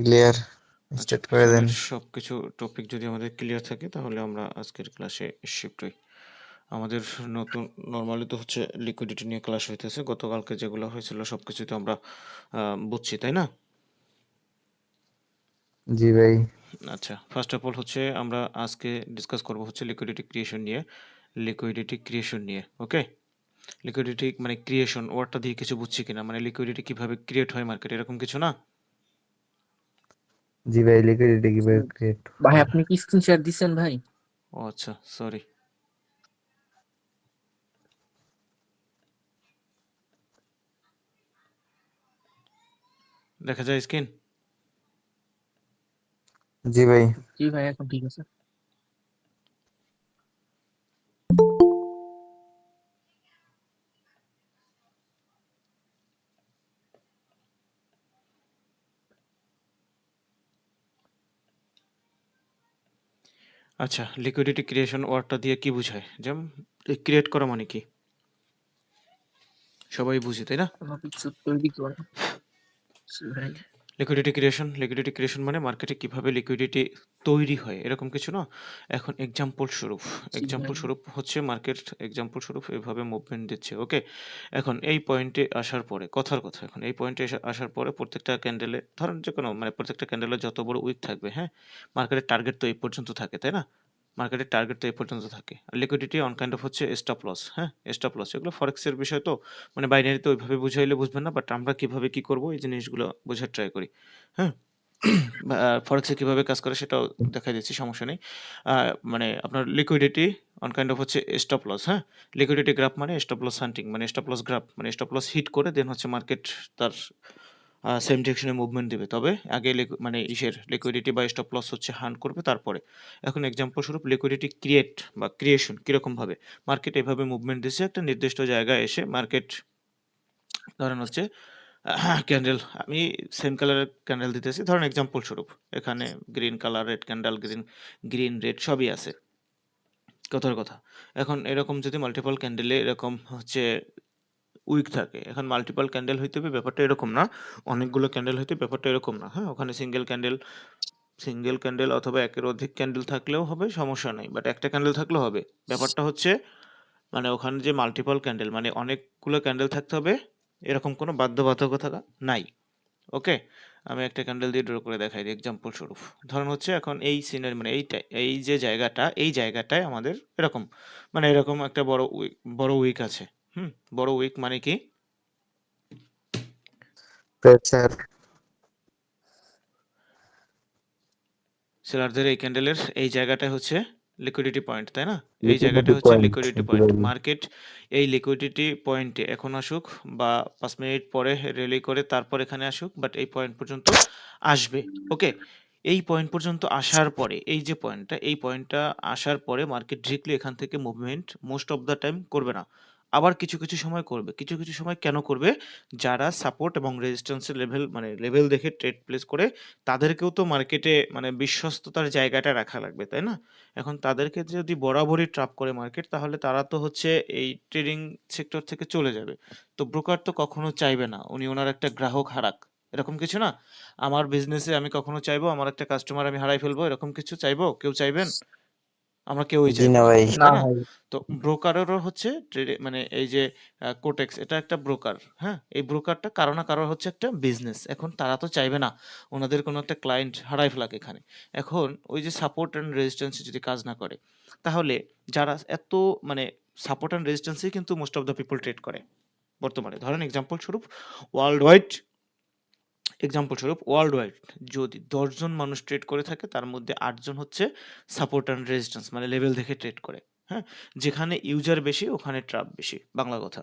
Clear আচ্ছা, start করে দেন। পিছনের সবকিছু টপিক যদি আমাদের ক্লিয়ার থাকে তাহলে আমরা আজকের ক্লাসে শিফট হই। আমাদের নতুন নর্মালি তো হচ্ছে লিকুইডিটি নিয়ে ক্লাস হইতেছে, গতকালকে যেগুলো হয়েছিল সবকিছু তো আমরা বুঝছি, তাই না? জি ভাই। আচ্ছা, ফার্স্ট অফ অল হচ্ছে আমরা আজকে ডিসকাস করব হচ্ছে লিকুইডিটি ক্রিয়েশন নিয়ে। ওকে, লিকুইডিটি মানে ক্রিয়েশন ওয়ার্ডটা দিয়ে কিছু বুঝছি কিনা, মানে লিকুইডিটি কিভাবে ক্রিয়েট হয় মার্কেটে, এরকম কিছু না? জি ভাই, লিকুইডিটি কিভাবে ক্রিয়েট ভাই হয়? আপনি কি স্ক্রিন শেয়ার দিচ্ছেন ভাই? ও আচ্ছা, সরি। দেখা যায় স্ক্রিন? জি ভাই। জি ভাই, এখন ঠিক আছে। আচ্ছা, লিকুইডিটি ক্রিয়েশন ওয়ার্ডটা দিয়ে কি বোঝায়? যেমন ক্রিয়েট করা মানে কি সবাই বুঝি, তাই না? কোনো কিছু তৈরি করে। জি ভাই। লিকুইডিটি ক্রিয়েশন মানে মার্কেটে কিভাবে লিকুইডিটি তৈরি হয় এরকম কিছু না। এখন জি ভাই। এক্সাম্পল স্বরূপ হচ্ছে মার্কেট এক্সাম্পল স্বরূপ এভাবে মুভমেন্ট দিচ্ছে। ওকে, এখন এই পয়েন্টে আসার পরে কথার কথা, এখন এই পয়েন্টে আসার পরে প্রত্যেকটা ক্যান্ডেলে ধরেন যে কোনো মানে প্রত্যেকটা ক্যান্ডেলে যত বড় উইক থাকবে, হ্যাঁ, মার্কেটের টার্গেট তো এই পর্যন্ত থাকে, তাই না? মার্কেটের টার্গেট তো এই পর্যন্ত থাকে। আর লিকুইডিটি অন কাইন্ড অফ হচ্ছে স্টপ লস। হ্যাঁ, স্টপ লস এগুলো ফরেক্সের বিষয় তো, মানে বাইনারিতে ওইভাবে বুঝাইলে বুঝবেন না, বাট আমরা কিভাবে কি করব এই জিনিসগুলো বোঝার ট্রাই করি। হ্যাঁ, ফরেক্সে কিভাবে কাজ করে সেটাও দেখাই দিচ্ছি, সমস্যা নেই। মানে আপনার লিকুইডিটি অন কাইন্ড অফ হচ্ছে স্টপ লস। হ্যাঁ, লিকুইডিটি গ্রাফ মানে স্টপ লস হান্টিং, মানে স্টপ লস গ্রাফ মানে স্টপ লস হিট করে দেন হচ্ছে মার্কেট তার সেম ডিরেকশনে মুভমেন্ট দিবে। তবে আগে মানে লিকুইডিটি বা স্টপ লস হচ্ছে হান্ট করবে তারপরে। এখন এক্সাম্পল স্বরূপ লিকুইডিটি ক্রিয়েট বা ক্রিয়েশন কিরকম ভাবে, মার্কেট এভাবে মুভমেন্ট দিচ্ছে একটা নির্দিষ্ট জায়গায় এসে মার্কেট ধরেন হচ্ছে ক্যান্ডেল, আমি সেম কালারের ক্যান্ডেল দিতেছি, ধরেন এক্সাম্পল স্বরূপ এখানে green colour, red candle, green red সবই আছে, কথার কথা। এখন এরকম যদি মাল্টিপল ক্যান্ডেলে এরকম হচ্ছে উইক থাকে, এখন মাল্টিপল ক্যান্ডেল হইতে হবে ব্যাপারটা এরকম না, অনেকগুলো ক্যান্ডেল হইতে ব্যাপারটা এরকম না। হ্যাঁ, ওখানে সিঙ্গেল ক্যান্ডেল অথবা একের অধিক ক্যান্ডেল থাকলেও হবে, সমস্যা নেই, বাট একটা ক্যান্ডেল থাকলেও হবে। ব্যাপারটা হচ্ছে মানে ওখানে যে মাল্টিপল ক্যান্ডেল মানে অনেকগুলো ক্যান্ডেল থাকতে হবে, এরকম কোনো বাধ্যবাধকতা নাই। ওকে, আমি একটা ক্যান্ডেল দিয়ে ড্র করে দেখাই দিই এক্সাম্পল স্বরূপ। ধরুন হচ্ছে এখন এই সিনের মানে এই যে জায়গাটা, এই জায়গাটায় আমাদের এরকম মানে এরকম একটা বড় উইক আছে। বড় উইক মানে কি, প্রেসার। সেলারদের এই ক্যান্ডেলের এই জায়গাটায় হচ্ছে লিকুইডিটি পয়েন্ট, তাই না? এই লিকুইডিটি জায়গাটা হচ্ছে পয়েন্ট। লিকুইডিটি জি পয়েন্ট। ভাই। মার্কেট এই লিকুইডিটি পয়েন্টে এখন আসুক বা 5 মিনিট পরে রেলি করে তারপর এখানে আসুক, বাট এই পয়েন্ট পর্যন্ত আসবে। ওকে, এই পয়েন্ট পর্যন্ত আসার পরে এই যে পয়েন্টটা, এই পয়েন্টটা আসার পরে মার্কেট ডিরেক্টলি এখান থেকে movement most of the time করবে না। আবার কিছু কিছু সময় করবে। কিছু কিছু সময় কেন করবে? যারা সাপোর্ট এবং রেজিস্ট্যান্সের লেভেল মানে লেভেল দেখে ট্রেড প্লেস করে, তাদেরকেও তো মার্কেটে মানে বিশ্বস্ততার জায়গাটা রাখা লাগবে, তাই না? এখন তাদেরকে যদি বরাবরই ট্রাপ করে মার্কেট, তাহলে তারা তো হচ্ছে এই ট্রেডিং সেক্টর থেকে চলে যাবে। তো ব্রোকার তো কখনো চাইবে না উনি ওনার একটা গ্রাহক হারাক, এরকম কিছু না। আমার বিজনেসে আমি কখনো চাইবো আমার একটা কাস্টমার আমি হারাই ফেলবো, এরকম কিছু চাইবো? কেউ চাইবেন? আমরা কেউই জি চাইবো না না, ভাই। না তাই না? ভাই। তো ব্রোকারেরও হচ্ছে মানে এই যে কোটেক্স এটা একটা ব্রোকার। হ্যাঁ, এই ব্রোকারটা কারো না কারোর হচ্ছে একটা বিজনেস। এখন তারা তো চাইবে না ওনাদের কোনো একটা ক্লায়েন্ট হারাই ফেলাক এখানে। এখন ওই যে সাপোর্ট অ্যান্ড রেজিস্ট্যান্স যদি কাজ না করে, তাহলে যারা এত মানে সাপোর্ট অ্যান্ড রেজিস্ট্যান্সই কিন্তু most of the people trade করে বর্তমানে। ধরেন এক্সাম্পল স্বরূপ ওয়ার্ল্ড ওয়াইড ওয়ার্ল্ড ওয়াইড যদি 10 জন মানুষ ট্রেড করে থাকে, তার মধ্যে 8 জন হচ্ছে সাপোর্ট অ্যান্ড রেজিস্ট্যান্স মানে লেভেল দেখে ট্রেড করে। হ্যাঁ, যেখানে ইউজার বেশি ওখানে ট্রাপ বেশি, বাংলা কথা,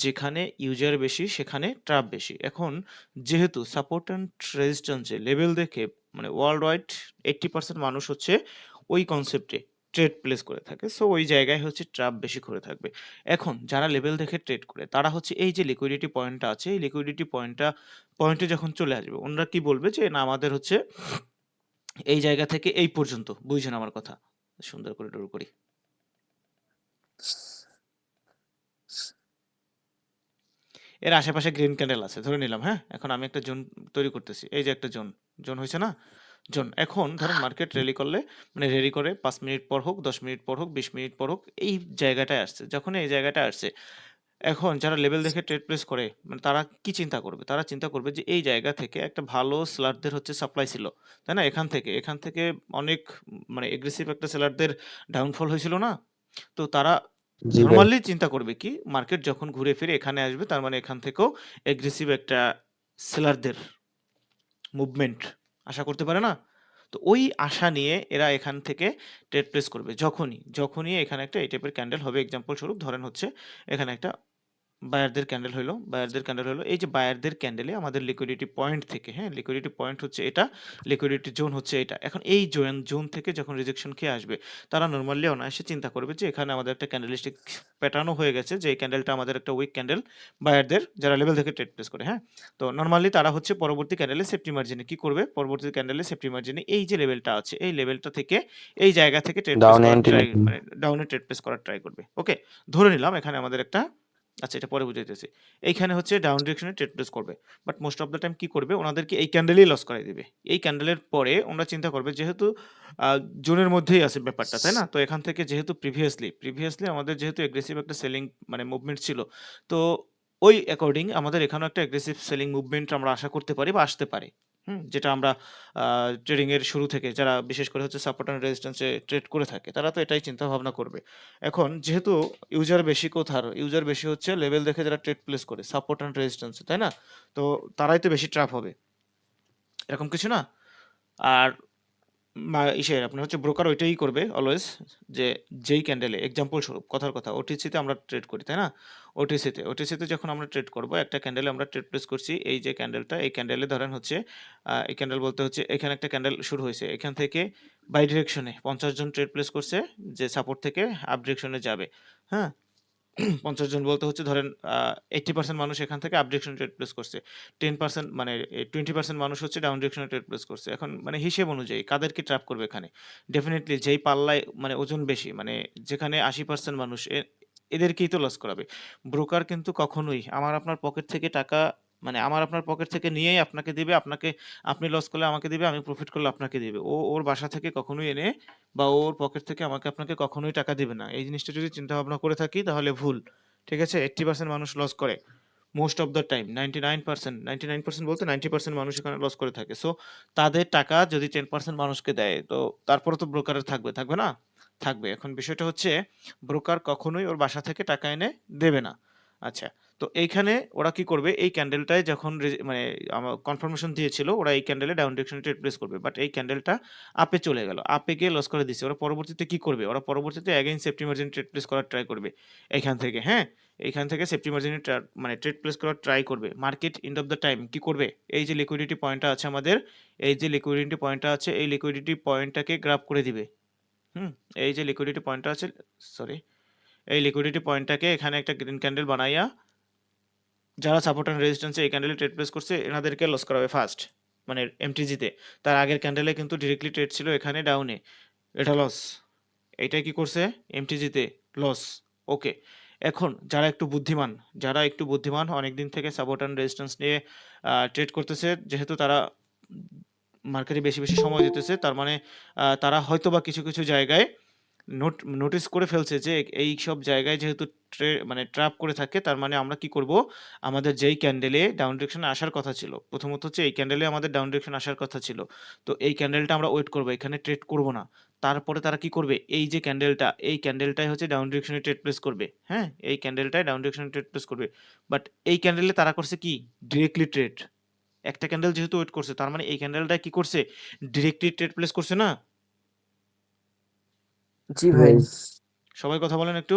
যেখানে ইউজার বেশি সেখানে ট্রাপ বেশি। এখন যেহেতু সাপোর্ট অ্যান্ড রেজিস্ট্যান্সে লেভেল দেখে মানে ওয়ার্ল্ড ওয়াইড 80% মানুষ হচ্ছে ওই কনসেপ্টে ট্রেড প্লেস করে থাকে, সো ওই জায়গায় হচ্ছে ট্রাপ বেশি করে থাকবে। এখন যারা লেভেল দেখে ট্রেড করে তারা হচ্ছে এই যে লিকুইডিটি পয়েন্টটা আছে, এই লিকুইডিটি পয়েন্টে যখন চলে আসবে, ওনারা কি বলবে যে না আমাদের হচ্ছে এই জায়গা থেকে এই পর্যন্ত, বুঝছেন আমার কথা? সুন্দর করে ডোর করি। এর আশেপাশে গ্রিন ক্যান্ডেল আছে ধরে নিলাম, হ্যাঁ? এখন আমি একটা জোন তৈরি করতেছি। এই যে একটা জোন, জোন হইছে না? জোন। এখন ধরেন মার্কেট র্যালি করলে মানে র্যালি করে ৫ মিনিট পর হোক, ১০ মিনিট পর হোক, ২০ মিনিট পর হোক এই জায়গাটায় আসছে। যখন এই জায়গাটায় আসছে, এখন যারা লেভেল দেখে ট্রেড প্লেস করে মানে তারা কি চিন্তা করবে? তারা চিন্তা করবে যে এই জায়গা থেকে একটা ভালো সেলারদের হচ্ছে সাপ্লাই ছিল। তাই না? এখান থেকে অনেক মানে এগ্রেসিভ একটা সেলারদের ডাউনফল হয়েছিল না? তো তারা জি ভাই, নরমালি চিন্তা করবে কি মার্কেট যখন ঘুরে ফিরে এখানে আসবে তার মানে এখান থেকেও এগ্রেসিভ একটা সেলারদের মুভমেন্ট আশা করতে পারে না? তো ওই আশা নিয়ে এরা এখান থেকে ট্রেড প্লেস করবে। যখনই এখানে একটা এই টাইপের ক্যান্ডেল হবে এক্সাম্পল স্বরূপ ধরেন হচ্ছে এখানে একটা বায়ারদের ক্যান্ডেল হইলো। এই যে বায়ারদের ক্যান্ডেলে আমাদের লিকুইডিটি পয়েন্ট থেকে, হ্যাঁ? লিকুইডিটি পয়েন্ট হচ্ছে এটা, লিকুইডিটি জোন হচ্ছে এটা। এখন এই জোন থেকে যখন রিজেকশন খেয়ে আসবে, তারা নরমালি অনায়াসে চিন্তা করবে যে এখানে আমাদের একটা ক্যান্ডেলস্টিক প্যাটার্নও হয়ে গেছে যে এই ক্যান্ডেলটা আমাদের একটা উইক ক্যান্ডেল বায়ারদের যারা লেভেল থেকে ট্রেড প্লেস করে, হ্যাঁ? তো নরমালি তারা হচ্ছে পরবর্তী ক্যান্ডেলে সেফটি মার্জিনে কি করবে? পরবর্তী ক্যান্ডেলে সেফটি মার্জিনে এই যে লেভেলটা আছে, এই লেভেলটা থেকে এই জায়গা থেকে ট্রেড প্লেস ডাউনে করার এন্ট্রি ট্রাই নেবেন। মানে ডাউনে ট্রেড প্লেস করার ট্রাই করবে। ওকে? ধরে নিলাম এখানে আমাদের একটা আচ্ছা এটা পরে বুঝাইতেছি। এইখানে হচ্ছে ডাউন ডিরেকশনে ট্রেড প্লেস করবে। But most of the time কি করবে? ওনাদেরকে এই ক্যান্ডেলেই লস করাই দিবে। এই ক্যান্ডেলের পরে ওনারা চিন্তা করবে যেহেতু আ জোনের মধ্যেই আছে ব্যাপারটা, তাই না? তো এখান থেকে যেহেতু প্রিভিয়াসলি আমাদের যেহেতু এগ্রেসিভ একটা সেলিং মানে মুভমেন্ট ছিল। তো ওই অ্যাকর্ডিং আমাদের এখানেও একটা এগ্রেসিভ সেলিং মুভমেন্ট আমরা আশা করতে পারি বা আসতে পারে। যেটা আমরা ট্রেডিং এর শুরু থেকে যারা বিশেষ করে হচ্ছে support and resistance A trade করে থাকে তারা তো এটাই চিন্তা ভাবনা করবে। এখন যেহেতু ইউজার বেশি হচ্ছে লেভেল দেখে যারা ট্রেড প্লেস করে সাপোর্ট অ্যান্ড রেজিস্ট্যান্স তাই না? তো তারাই তো বেশি ট্র্যাপ হবে। এরকম কিছু না? আর আপনার হচ্ছে ব্রোকার ওইটাই করবে অলওয়েজ যে যেই ক্যান্ডেলে এক্সাম্পল স্বরূপ কথার কথা ওটিসিতে আমরা ট্রেড করি তাই না? ওটিসিতে যখন আমরা ট্রেড করব একটা ক্যান্ডেলে আমরা ট্রেড প্লেস করছি এই যে ক্যান্ডেলটা এই ক্যান্ডেলে ধরেন হচ্ছে এই ক্যান্ডেল বলতে হচ্ছে এখানে একটা ক্যান্ডেল শুরু হয়েছে এখান থেকে বাই ডিরেকশনে ৫০ জন ট্রেড প্লেস করছে যে সাপোর্ট থেকে আপ ডিরেকশনে যাবে, হ্যাঁ? ৫০ জন বলতে হচ্ছে ধরেন 80% মানুষ এখান থেকে আপ ডিরেকশনে ট্রেড প্লেস করছে। 10% মানে 20% মানুষ হচ্ছে ডাউন ডিরেকশনে ট্রেড প্লেস করছে। এখন মানে হিসেব অনুযায়ী কাদেরকে ট্র্যাপ করবে এখানে? ডেফিনিটলি যেই পাল্লায় মানে ওজন বেশি মানে যেখানে ৮০% মানুষ এদেরকেই তো লস করাবে। ব্রোকার কিন্তু কখনোই আমার আপনার পকেট থেকে টাকা মানে আমার আপনার পকেট থেকে নিয়েই আপনাকে দিবে। আপনি লস করলে আমাকে দিবে, আমি প্রফিট করলে আপনাকে দিবে। ও ওর বাসা থেকে কখনোই এনে বা ওর পকেট থেকে আপনাকে কখনোই টাকা দিবে না। এই জিনিসটা যদি চিন্তা ভাবনা করে থাকি তাহলে ভুল। ঠিক আছে? 80% মানুষ লস করে। মোস্ট অফ দ্যা টাইম 99% বলতে 90% মানুষ এখানে লস করে থাকে। সো তাদের টাকা যদি 10% মানুষকে দেয় তো তারপরেও তো ব্রোকারের থাকবে না? থাকবে। এখন বিষয়টা হচ্ছে ব্রোকার কখনোই ওর বাসা থেকে টাকা এনে দেবে না। আচ্ছা। তো এইখানে ওরা কি করবে? এই ক্যান্ডেলটায় যখন মানে কনফার্মেশন দিয়েছিল ওরা এই ক্যান্ডেলে ডাউন ডিরেকশনে ট্রেড প্লেস করবে। বাট এই ক্যান্ডেলটা আপে চলে গেল। আপে গিয়ে লস করে দিছে। ওরা পরবর্তীতে কি করবে? ওরা পরবর্তীতে again safety margin trade place করার ট্রাই করবে। এইখান থেকে, হ্যাঁ? এইখান থেকে সেফটি মার্জিনে মানে ট্রেড প্লেস করার ট্রাই করবে। Market end of the time কি করবে? এই যে লিকুইডিটি পয়েন্টটা আছে আমাদের, এই যে লিকুইডিটি পয়েন্টটা আছে এই লিকুইডিটি পয়েন্টটাকে গ্রাব করে দিবে। হুম? এই যে লিকুইডিটি পয়েন্টটা আছে সরি এই লিকুইডিটি পয়েন্টটাকে এখানে একটা গ্রিন ক্যান্ডেল বানাইয়া যারা সাপোর্ট অ্যান্ড রেজিস্ট্যান্সে এই ক্যান্ডেলে ট্রেড প্লেস করছে এনাদেরকে লস করাবে ফার্স্ট মানে এমটিজিতে। তার আগের ক্যান্ডেলে কিন্তু ডিরেক্টলি ট্রেড ছিল এখানে ডাউনে, এটা লস। এইটা কি করছে? এমটিজিতে লস। ওকে। এখন যারা একটু বুদ্ধিমান অনেকদিন থেকে সাপোর্ট অ্যান্ড রেজিস্ট্যান্স নিয়ে ট্রেড করতেছে যেহেতু তারা মার্কেটে বেশি সময় দিতেছে তার মানে তারা হয়তোবা কিছু জায়গায় নোটিস করে ফেলছে যে এইসব জায়গায় যেহেতু মানে ট্র্যাপ করে থাকে তার মানে আমরা কি করব? আমাদের যেই ক্যান্ডেলে ডাউন ডিরেকশনে আসার কথা ছিল। প্রথমত হচ্ছে এই ক্যান্ডেলে আমাদের ডাউন ডিরেকশনে আসার কথা ছিল। তো এই ক্যান্ডেলটা আমরা ওয়েট করব। এখানে ট্রেড করব না। তারপরে তারা কি করবে? এই যে ক্যান্ডেলটা, এই ক্যান্ডেলটাই হচ্ছে ডাউন ডিরেকশনে ট্রেড প্লেস করবে। হ্যাঁ? এই ক্যান্ডেলটাই ডাউন ডিরেকশনে ট্রেড প্লেস করবে। বাট এই ক্যান্ডেলে তারা করছে কি? Directly trade. একটা ক্যান্ডেল যেহেতু ওয়েট করছে তার মানে এই ক্যান্ডেলটা কি করছে? ডিরেক্টলি ট্রেড প্লেস করছে না? জি ভাই। সবাই কথা বলেন একটু।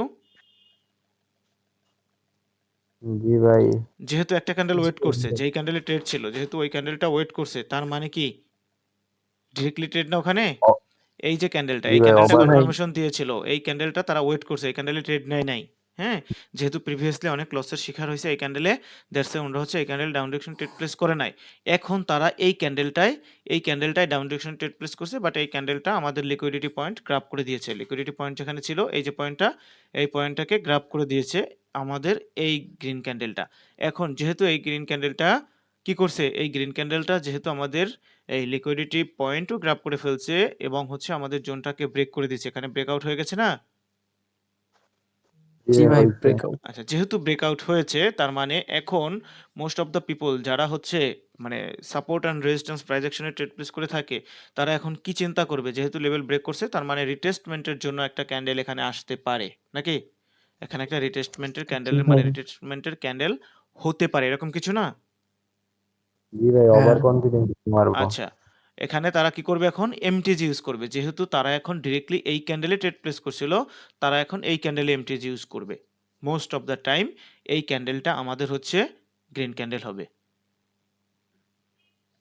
জি ভাই, যেহেতু একটা ক্যান্ডেল জি ওয়েট করছে, ভাই। যেই ক্যান্ডেলে ট্রেড ছিল, যেহেতু ওই ক্যান্ডেলটা ওয়েট করছে, তার মানে কি? ডিরেক্টলি ট্রেড না ওখানে? অ- এই যে ক্যান্ডেলটা, জি এই ভাই ক্যান্ডেলটা জি ভাই। কনফার্মেশন দিয়েছিল। এই ক্যান্ডেলটা তারা ওয়েট করছে। এই ক্যান্ডেলে ট্রেড নেয় নাই। হ্যাঁ? যেহেতু প্রিভিয়াসলি অনেক লসের শিকার হইছে এই ক্যান্ডেলে, দ্যাটস ওয়াই ওনরা হচ্ছে এই candle down direction trade place করে নাই। এখন তারা এই ক্যান্ডেলটায় ডাউন ডিরেকশন ট্রেড প্লেস করছে। বাট এই ক্যান্ডেলটা আমাদের লিকুইডিটি পয়েন্ট গ্রাব করে দিয়েছে। লিকুইডিটি পয়েন্ট যেখানে ছিল এই যে পয়েন্টটা, এই পয়েন্টটাকে গ্রাব করে দিয়েছে আমাদের এই গ্রিন ক্যান্ডেলটা। এখন যেহেতু এই গ্রিন ক্যান্ডেলটা কি করছে? এই গ্রিন ক্যান্ডেলটা যেহেতু আমাদের এই লিকুইডিটি পয়েন্টও গ্র্যাব করে ফেলছে এবং হচ্ছে আমাদের জোনটাকে ব্রেক করে দিচ্ছে। এখানে ব্রেকআউট হয়ে গেছে না? জি জি ভাই ভাই হইছে। ব্রেকআউট। আচ্ছা, যেহেতু ব্রেকআউট হয়েছে তার মানে এখন মোস্ট অফ দ্য পিপল যারা হচ্ছে মানে সাপোর্ট অ্যান্ড রেজিস্ট্যান্স প্রাইস অ্যাকশনে ট্রেড প্লেস করে থাকে, তারা এখন কি চিন্তা করবে? যেহেতু লেভেল ব্রেক করছে তার মানে রিটেস্টমেন্টের জন্য একটা ক্যান্ডেল এখানে আসতে পারে, নাকি? এখানে একটা রিটেস্টমেন্টের জি ক্যান্ডেলের মানে ভাই। রিটেস্টমেন্টের ক্যান্ডেল হতে পারে, এরকম কিছু না? জি ভাই হ্যাঁ। ওভার কনফিডেন্স মারবো। আচ্ছা, এখানে তারা কি করবে এখন? এমটিজি ইউজ করবে। যেহেতু তারা এখন ডিরেক্টলি এই ক্যান্ডেলে ট্রেড প্লেস করছিল, তারা এখন এই ক্যান্ডেলে এমটিজি ইউজ করবে। মোস্ট অফ দ্য টাইম এই ক্যান্ডেলটা আমাদের হচ্ছে গ্রিন ক্যান্ডেল হবে।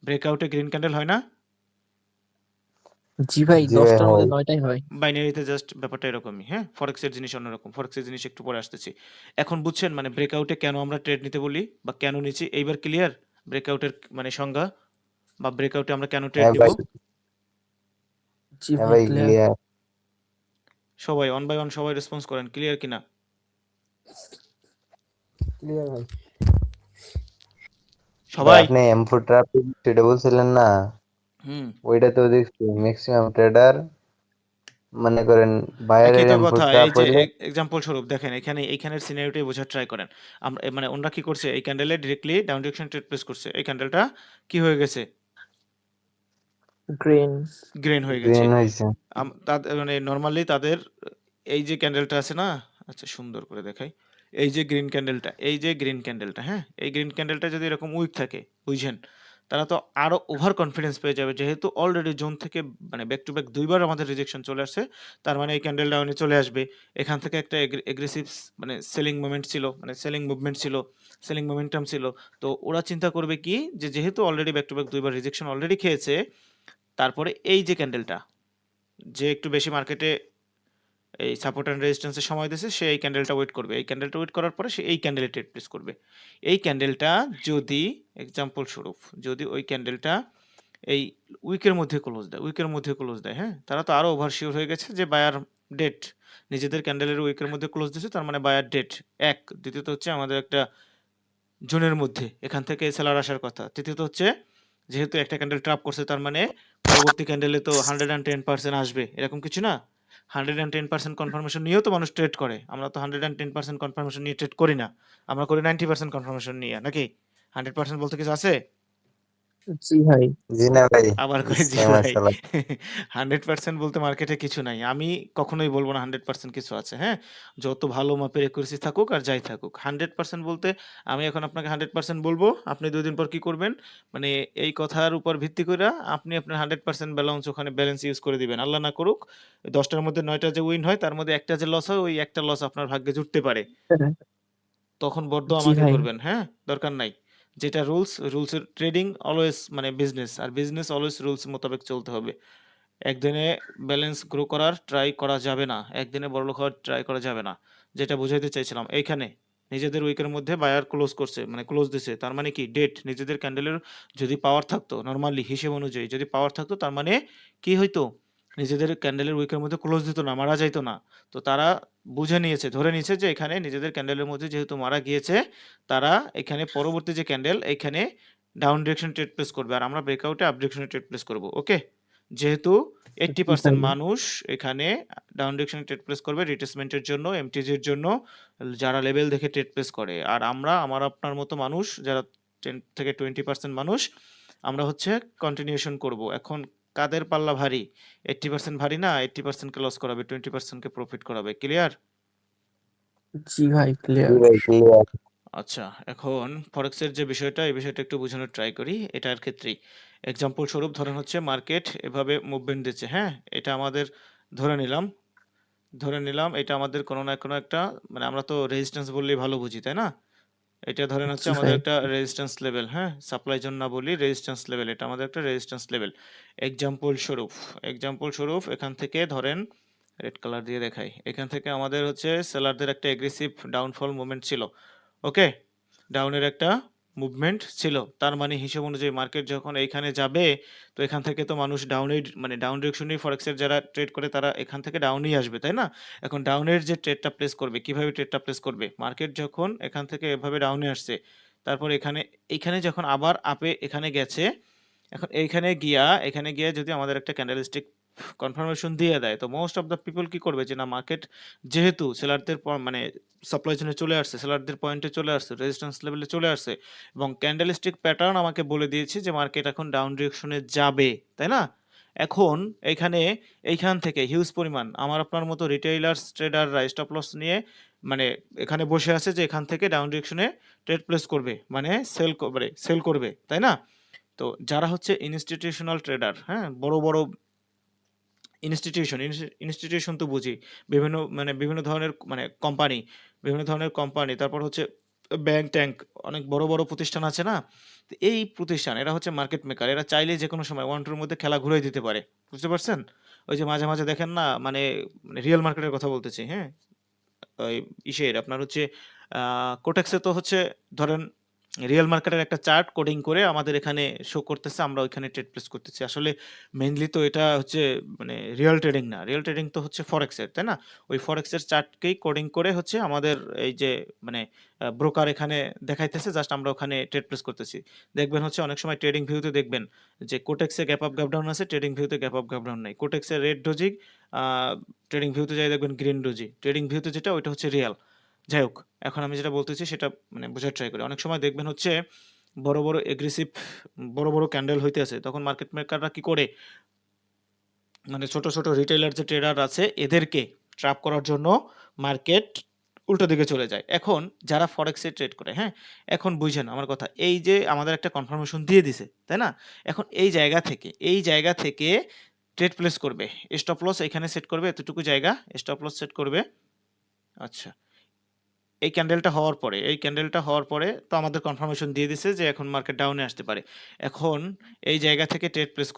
ব্রেকআউটে গ্রিন ক্যান্ডেল হয় না? জি ভাই জি ভাই 10টার মধ্যে হয়। 9টাই হয়। বাইনারিতে জাস্ট ব্যাপারটা এরকমই, হ্যাঁ? ফরেক্সের জিনিস অন্যরকম। ফরেক্সের জিনিস একটু পরে আসতেছি। এখন বুঝছেন মানে ব্রেকআউটে কেন আমরা ট্রেড নিতে বলি বা কেন নিচ্ছি? এইবার ক্লিয়ার? ব্রেকআউটের মানে সংজ্ঞা বা ব্রেকআউটে আমরা কেন ট্রেড হ্যাঁ নিব? ভাই, জি হ্যাঁ ভাই ভাই ক্লিয়ার। ক্লিয়ার। সবাই অন বাই অন সবাই রেসপন্স করেন। ক্লিয়ার কিনা? ক্লিয়ার ভাই। ভাই সবাই? আপনি M4 ট্র্যাপ সেটা বলছিলেন না, হুম। ওইটা তো দেখছি ম্যাক্সিমাম ট্রেডার মনে করেন বায়ারের একই তো M4 কথা। ট্র্যাপ এই যে হইলে এক্সাম্পল স্বরূপ দেখেন এইখানের সিনারিওটাই বোঝার ট্রাই করেন। আমরা মানে ওনরা কি করছে? এই ক্যান্ডেলে directly down direction trade place করছে। এই ক্যান্ডেলটা কি হয়ে গেছে? গ্রিন। গ্রেন হয়ে গেছে। গ্রিন হয়েছে। তাদের মানে নরমালি তাদের এই যে ক্যান্ডেলটা আছে না? আচ্ছা সুন্দর করে দেখাই। এই যে গ্রিন ক্যান্ডেলটা, এই যে গ্রিন ক্যান্ডেলটা, হ্যাঁ? এই গ্রিন ক্যান্ডেলটা যদি এরকম উইক থাকে, বুঝছেন? তারা তো আরো ওভার কনফিডেন্স পেয়ে যাবে। যেহেতু অলরেডি জোন থেকে মানে ব্যাক টু ব্যাক ২ বার আমাদের রিজেকশন চলে আসছে। তার মানে এই ক্যান্ডেল ডাউনে চলে আসবে। এখান থেকে একটা এগ্রেসিভ মানে সেলিং মোমেন্ট ছিল, মানে সেলিং মুভমেন্ট ছিল, সেলিং মোমেন্টাম ছিল। তো ওরা চিন্তা করবে কি যে যেহেতু already back to back ২ bar rejection already খেয়েছে, তারপরে এই যে ক্যান্ডেলটা যে একটু বেশি মার্কেটে এই সাপোর্ট অ্যান্ড রেজিস্ট্যান্সের সময় দিয়েছে সে এই ক্যান্ডেলটা ওয়েট করবে। এই ক্যান্ডেলটা ওয়েট করার পরে সে এই ক্যান্ডেলে ট্রেড প্লেস করবে। এই ক্যান্ডেলটা যদি এক্সাম্পল স্বরূপ যদি ওই ক্যান্ডেলটা এই উইকের মধ্যে ক্লোজ দেয়, উইকের মধ্যে ক্লোজ দেয়, হ্যাঁ? তারা তো আরো ওভার শিওর হয়ে গেছে যে বায়ার ডেট। নিজেদের ক্যান্ডেলের উইকের মধ্যে ক্লোজ দিয়েছে তার মানে বায়ার ডেট। এক। দ্বিতীয়ত হচ্ছে আমাদের একটা জোনের মধ্যে এখান থেকে সেলার আসার কথা। তৃতীয়ত হচ্ছে যেহেতু একটা ক্যান্ডেল ট্র্যাপ করছে তার মানে পরবর্তী ক্যান্ডেলে তো 110% আসবে। এরকম কিছু না? 110% কনফার্মেশন নিয়েও তো মানুষ ট্রেড করে। আমরা তো 110% কনফার্মেশন নিয়ে ট্রেড করি না। আমরা করি 90% কনফার্মেশন নিয়ে, নাকি? 100% বলতে কিছু আছে? জি ভাই। জি না ভাই, আবার কই জি ইসলাম ভাই। আসসালাম। 100% বলতে মার্কেটে কিছু নাই। আমি কখনোই বলব না 100% কিছু আছে, হ্যাঁ? যত ভালো মাপের একুরেসি থাকুক আর যাই থাকুক। 100% বলতে আমি এখন আপনাকে 100% বলব, আপনি ২ দিন পর কি করবেন? মানে এই কথার উপর ভিত্তি কইরা আপনি আপনার 100% ব্যালেন্স ওখানে ব্যালেন্স ইউজ করে দিবেন। আল্লাহ না করুক ১০ টার মধ্যে ৯ টা যে উইন হয় তার মধ্যে একটা যে লস হয় ওই একটা লস আপনার ভাগ্যে জুটতে পারে। তখন বরদোয়া জি আমাকে ভাই। করবেন, হ্যাঁ? দরকার নাই। যেটা রুলসের ট্রেডিং অলওয়েজ মানে বিজনেস। আর বিজনেস অলওয়েজ রুলস মোতাবেক চলতে হবে। একদিনে ব্যালেন্স গ্রো করার ট্রাই করা যাবে না। একদিনে বড়লোক হওয়ার ট্রাই করা যাবে না। যেটা বুঝাইতে চাইছিলাম এইখানে নিজেদের উইকের মধ্যে বায়ার ক্লোজ করছে মানে ক্লোজ দিছে। তার মানে কি ডেট নিজেদের ক্যান্ডেলের যদি পাওয়ার থাকতো নরমালি হিসেব অনুযায়ী যদি পাওয়ার থাকতো তার মানে কি হইতো? নিজেদের ক্যান্ডেলের উইকের মধ্যে ক্লোজ দিত না, মারা যাইত না। তো তারা বুঝে নিয়েছে, ধরে নিয়েছে যে এখানে নিজেদের ক্যান্ডেলের মধ্যে যেহেতু মারা গিয়েছে, তারা এখানে পরবর্তী যে ক্যান্ডেল এইখানে ডাউন ডিরেকশন ট্রেড প্লেস করবে। আর আমরা ব্রেকআউটে আপ ডিরেকশনে ট্রেড প্লেস করব। ওকে? যেহেতু জি ভাই। 80% মানুষ এখানে ডাউন ডিরেকশনে ট্রেড প্লেস করবে রিট্রেসমেন্টের জন্য, এমটিজির জন্য যারা লেভেল দেখে ট্রেড প্লেস করে। আর আমরা আমার আপনার মতো মানুষ যারা 10 থেকে 20% মানুষ আমরা হচ্ছে কন্টিনিউশন করব। এখন কাদের পাল্লা ভারী? 80% ভারী না 80% কে লস করাবে, 20% কে প্রফিট করাবে। ক্লিয়ার? জি ভাই জি ক্লিয়ার। ভাই ক্লিয়ার। আচ্ছা, এখন ফরেক্সের যে বিষয়টা, এই বিষয়টা একটু বোঝানোর ট্রাই করি। এটার ক্ষেত্রেই এক্সাম্পল স্বরূপ ধরেন হচ্ছে মার্কেট এভাবে মুভমেন্ট দিচ্ছে, হ্যাঁ? এটা আমাদের ধরে নিলাম ধরে নিলাম এটা আমাদের কোনো না কোনো একটা মানে আমরা তো রেজিস্ট্যান্স বললেই ভালো বুঝি, তাই না? এটা ধরেন হচ্ছে জি আমাদের ভাই। একটা রেজিস্ট্যান্স লেভেল, হ্যাঁ? সাপ্লাই জোন না বলি রেজিস্ট্যান্স লেভেল। এটা আমাদের একটা রেজিস্ট্যান্স লেভেল। এক্সাম্পল স্বরূপ এক্সাম্পল স্বরূপ এখান থেকে ধরেন রেড কালার দিয়ে দেখাই। এখান থেকে আমাদের হচ্ছে সেলারদের একটা এগ্রেসিভ ডাউনফল মুভমেন্ট ছিল। ওকে? ডাউনের একটা মুভমেন্ট ছিল। তার মানে হিসেব অনুযায়ী মার্কেট যখন এইখানে যাবে, তো এখান থেকে তো মানুষ ডাউনেই মানে ডাউন ডিরেকশনেই ফরেক্সের যারা ট্রেড করে তারা এখান থেকে ডাউনেই আসবে, তাই না? এখন ডাউনের যে ট্রেডটা প্লেস করবে, কিভাবে ট্রেডটা প্লেস করবে? মার্কেট যখন এখান থেকে এভাবে ডাউনে আসছে, তারপর এইখানে যখন আবার আপে এখানে গেছে, এখন এখানে গিয়া যদি আমাদের একটা ক্যান্ডেলস্টিক কনফার্মেশন দিয়ে দেয়, তো মোস্ট অফ দ্য পিপল কি করবে যে না মার্কেট যেহেতু সেলারদের মানে সাপ্লাই জোনে চলে আসছে, সেলারদের পয়েন্টে চলে আসছে, রেজিস্ট্যান্স লেভেলে চলে আসছে এবং ক্যান্ডেলস্টিক প্যাটার্ন আমাকে বলে দিয়েছে যে মার্কেট এখন ডাউন ডিরেকশনে যাবে, তাই না? এখন এইখান থেকে হিউজ পরিমাণ আমার আপনার মতো রিটেইলার্স ট্রেডাররা স্টপ লস নিয়ে মানে এখানে বসে আছে যে এখান থেকে ডাউন ডিরেকশনে ট্রেড প্লেস করবে, মানে সেল করবে, তাই না? তো যারা হচ্ছে ইনস্টিটিউশনাল ট্রেডার, হ্যাঁ, বড় বড় ইনস্টিটিউশন তো বুঝি, বিভিন্ন ধরনের কোম্পানি, তারপর হচ্ছে ব্যাংক ট্যাঙ্ক, অনেক বড় বড় প্রতিষ্ঠান আছে না? তো এই প্রতিষ্ঠান এরা হচ্ছে মার্কেট মেকার, এরা চাইলে যে কোনো সময় 1-2 এর মধ্যে খেলা ঘুরিয়ে দিতে পারে, বুঝতে পারছেন? ওই যে মাঝে মাঝে দেখেন না, মানে রিয়েল মার্কেটের কথা বলতেছি, হ্যাঁ, ওই আপনার হচ্ছে কোটেক্সে তো হচ্ছে ধরেন রিয়েল মার্কেটের একটা চার্ট কোডিং করে আমাদের এখানে শো করতেছে, আমরা ওইখানে ট্রেড প্লেস করতেছি। আসলে মেইনলি তো এটা হচ্ছে মানে রিয়েল ট্রেডিং না, রিয়েল ট্রেডিং তো হচ্ছে ফরেক্সের, তাই না? ওই ফরেক্সের চার্টকেই কোডিং করে হচ্ছে আমাদের এই যে মানে ব্রোকার এখানে দেখাইতেছে, জাস্ট আমরা ওখানে ট্রেড প্লেস করতেছি। দেখবেন হচ্ছে অনেক সময় ট্রেডিং ভিউতে দেখবেন যে কোটেক্সে গ্যাপ আপ গ্যাপ ডাউন আছে, ট্রেডিং ভিউতে গ্যাপ আপ গ্যাপ ডাউন নাই। কোটেক্সে রেড ডোজি, ট্রেডিং ভিউতে যাই দেখবেন গ্রিন ডোজি। ট্রেডিং ভিউতে যেটা ওইটা হচ্ছে রিয়াল। যাই হোক, এখন আমি যেটা বলতেছি সেটা মানে বোঝার ট্রাই করি। অনেক সময় দেখবেন হচ্ছে বড় বড় এগ্রেসিভ বড় বড় ক্যান্ডেল হইতে আছে, তখন মার্কেট মেকাররা কি করে, মানে ছোট ছোট রিটেইলার যে ট্রেডার আছে এদেরকে ট্র্যাপ করার জন্য মার্কেট উল্টো দিকে চলে যায়। এখন যারা ফরেক্সে ট্রেড করে, হ্যাঁ, এখন বুঝেন আমার কথা, এই যে আমাদের একটা কনফার্মেশন দিয়ে দিছে, তাই না? এখন এই জায়গা থেকে ট্রেড প্লেস করবে, স্টপ লস এখানে সেট করবে, এতটুকু জায়গা স্টপ লস সেট করবে। আচ্ছা, এই ক্যান্ডেলটা হওয়ার পরে তো আমাদের কনফার্মেশন দিয়ে দিছে যে এখন মার্কেট ডাউনে আসতে পারে। এখন এই জায়গা থেকে ট্রেড প্লেস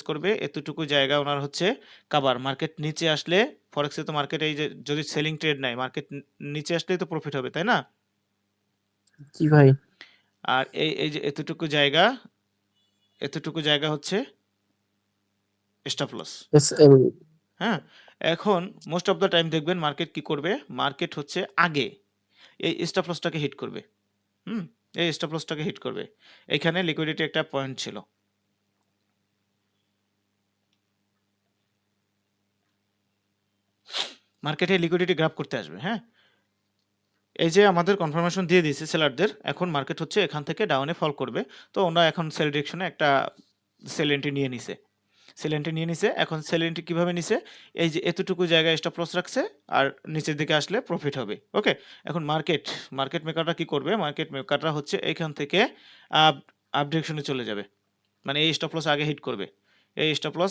করবে, এতটুকু জায়গা ওনার হচ্ছে কাভার। মার্কেট নিচে আসলে ফরেক্সে তো মার্কেট এই যে যদি সেলিং ট্রেড নেয়, মার্কেট নিচে আসলেই তো প্রফিট হবে, তাই না? জি ভাই। আর এই যে এতটুকু জায়গা হচ্ছে স্টপ লস। হ্যাঁ, এখন মোস্ট অফ দ্য টাইম দেখবেন মার্কেট কি করবে, মার্কেট হচ্ছে আগে এই স্টপ লসটাকে হিট করবে। এই স্টপ লসটাকে হিট করবে। এখানে লিকুইডিটি একটা পয়েন্ট ছিল, মার্কেটে লিকুইডিটি গ্রাব করতে আসবে, হ্যাঁ। এই যে আমাদের কনফার্মেশন দিয়ে দিয়েছে সেলারদের, এখন মার্কেট হচ্ছে এখান থেকে ডাউনে ফল করবে, তো ওরা এখন সেল ডিরেকশনে একটা সেল এন্ট্রি নিয়ে নিছে। এখন সেল এন্ট্রি কিভাবে নিছে, এই যে এতটুকু জায়গায় স্টপ লস রাখছে আর নিচের দিকে আসলে প্রফিট হবে, ওকে। এখন মার্কেট মেকাররা কি করবে, মার্কেট মেকাররা হচ্ছে এইখান থেকে আপ ডিরেকশনে চলে যাবে, মানে এই স্টপ লস আগে হিট করবে, এই স্টপ লস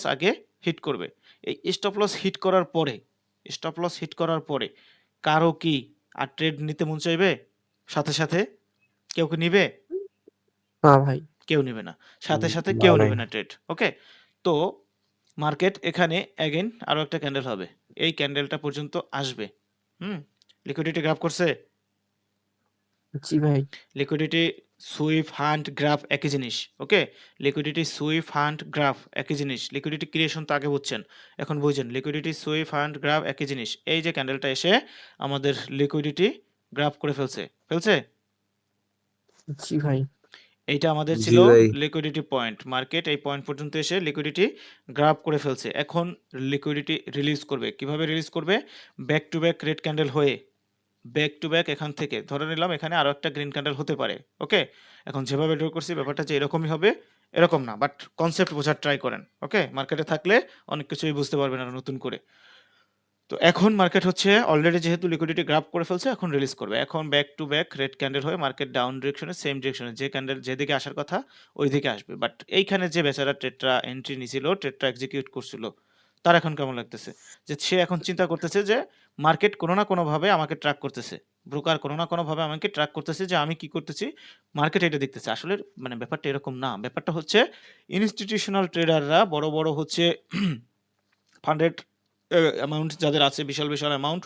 হিট করার পরে কারো কি আর ট্রেড নিতে মন চাইবে সাথে সাথে? কেউ কি নিবে? না ভাই। কেউ নিবে না, সাথে সাথে না কেউ ভাই। নিবে না ট্রেড, ওকে। তো মার্কেট এখানে অ্যাগেন আরো একটা ক্যান্ডেল হবে, এই ক্যান্ডেলটা পর্যন্ত আসবে। লিকুইডিটি গ্রাফ করছে, জি ভাই। লিকুইডিটি সুইপ হান্ট গ্রাফ একই জিনিস, ওকে। লিকুইডিটি সুইপ হান্ট গ্রাফ একই জিনিস, লিকুইডিটি ক্রিয়েশন তো আগে বুঝছেন, এখন বুঝছেন লিকুইডিটি সুইপ হান্ট গ্রাফ একই জিনিস। এই যে ক্যান্ডেলটা এসে আমাদের লিকুইডিটি গ্রাফ করে ফেলছে। জি ভাই। এইটা আমাদের জি ছিল ভাই। লিকুইডিটি পয়েন্ট, মার্কেট এই পয়েন্ট পর্যন্ত এসে লিকুইডিটি গ্রাব করে ফেলছে। এখন লিকুইডিটি রিলিজ করবে, কিভাবে রিলিজ করবে, back to back red candle হয়ে ব্যাক টু ব্যাক এখান থেকে ধরে নিলাম এখানে আরো একটা গ্রিন ক্যান্ডেল হতে পারে, ওকে। এখন যেভাবে ড্র করছি ব্যাপারটা যে এরকমই হবে, এরকম না, বাট কনসেপ্ট বোঝার ট্রাই করেন, ওকে। মার্কেটে থাকলে অনেক কিছুই বুঝতে পারবেন আর নতুন করে। তো এখন মার্কেট হচ্ছে অলরেডি যেহেতু লিকুইডিটি গ্রাব করে ফেলছে, এখন রিলিজ করবে। এখন back to back red candle হয়ে মার্কেট ডাউন ডিরেকশনে, সেম ডিরেকশনে, যে ক্যান্ডেল যেদিকে আসার কথা ওই দিকে আসবে। বাট এইখানে যে বেচারা ট্রেডটা এন্ট্রি নিছিল, ট্রেডটা এক্সিকিউট করছিল, তার এখন কেমন লাগতেছে, যে সে এখন চিন্তা করতেছে যে মার্কেট কোনো না কোনোভাবে আমাকে ট্র্যাক করতেছে, ব্রোকার কোনো না কোনোভাবে আমাকে ট্র্যাক করতেছে যে আমি কি করতেছি, মার্কেট এটা দেখতেছে। আসলে মানে ব্যাপারটা এরকম না, ব্যাপারটা হচ্ছে ইনস্টিটিউশনাল ট্রেডাররা বড় বড় হচ্ছে ফান্ডেড অ্যামাউন্ট যাদের আছে, বিশাল বিশাল অ্যামাউন্ট,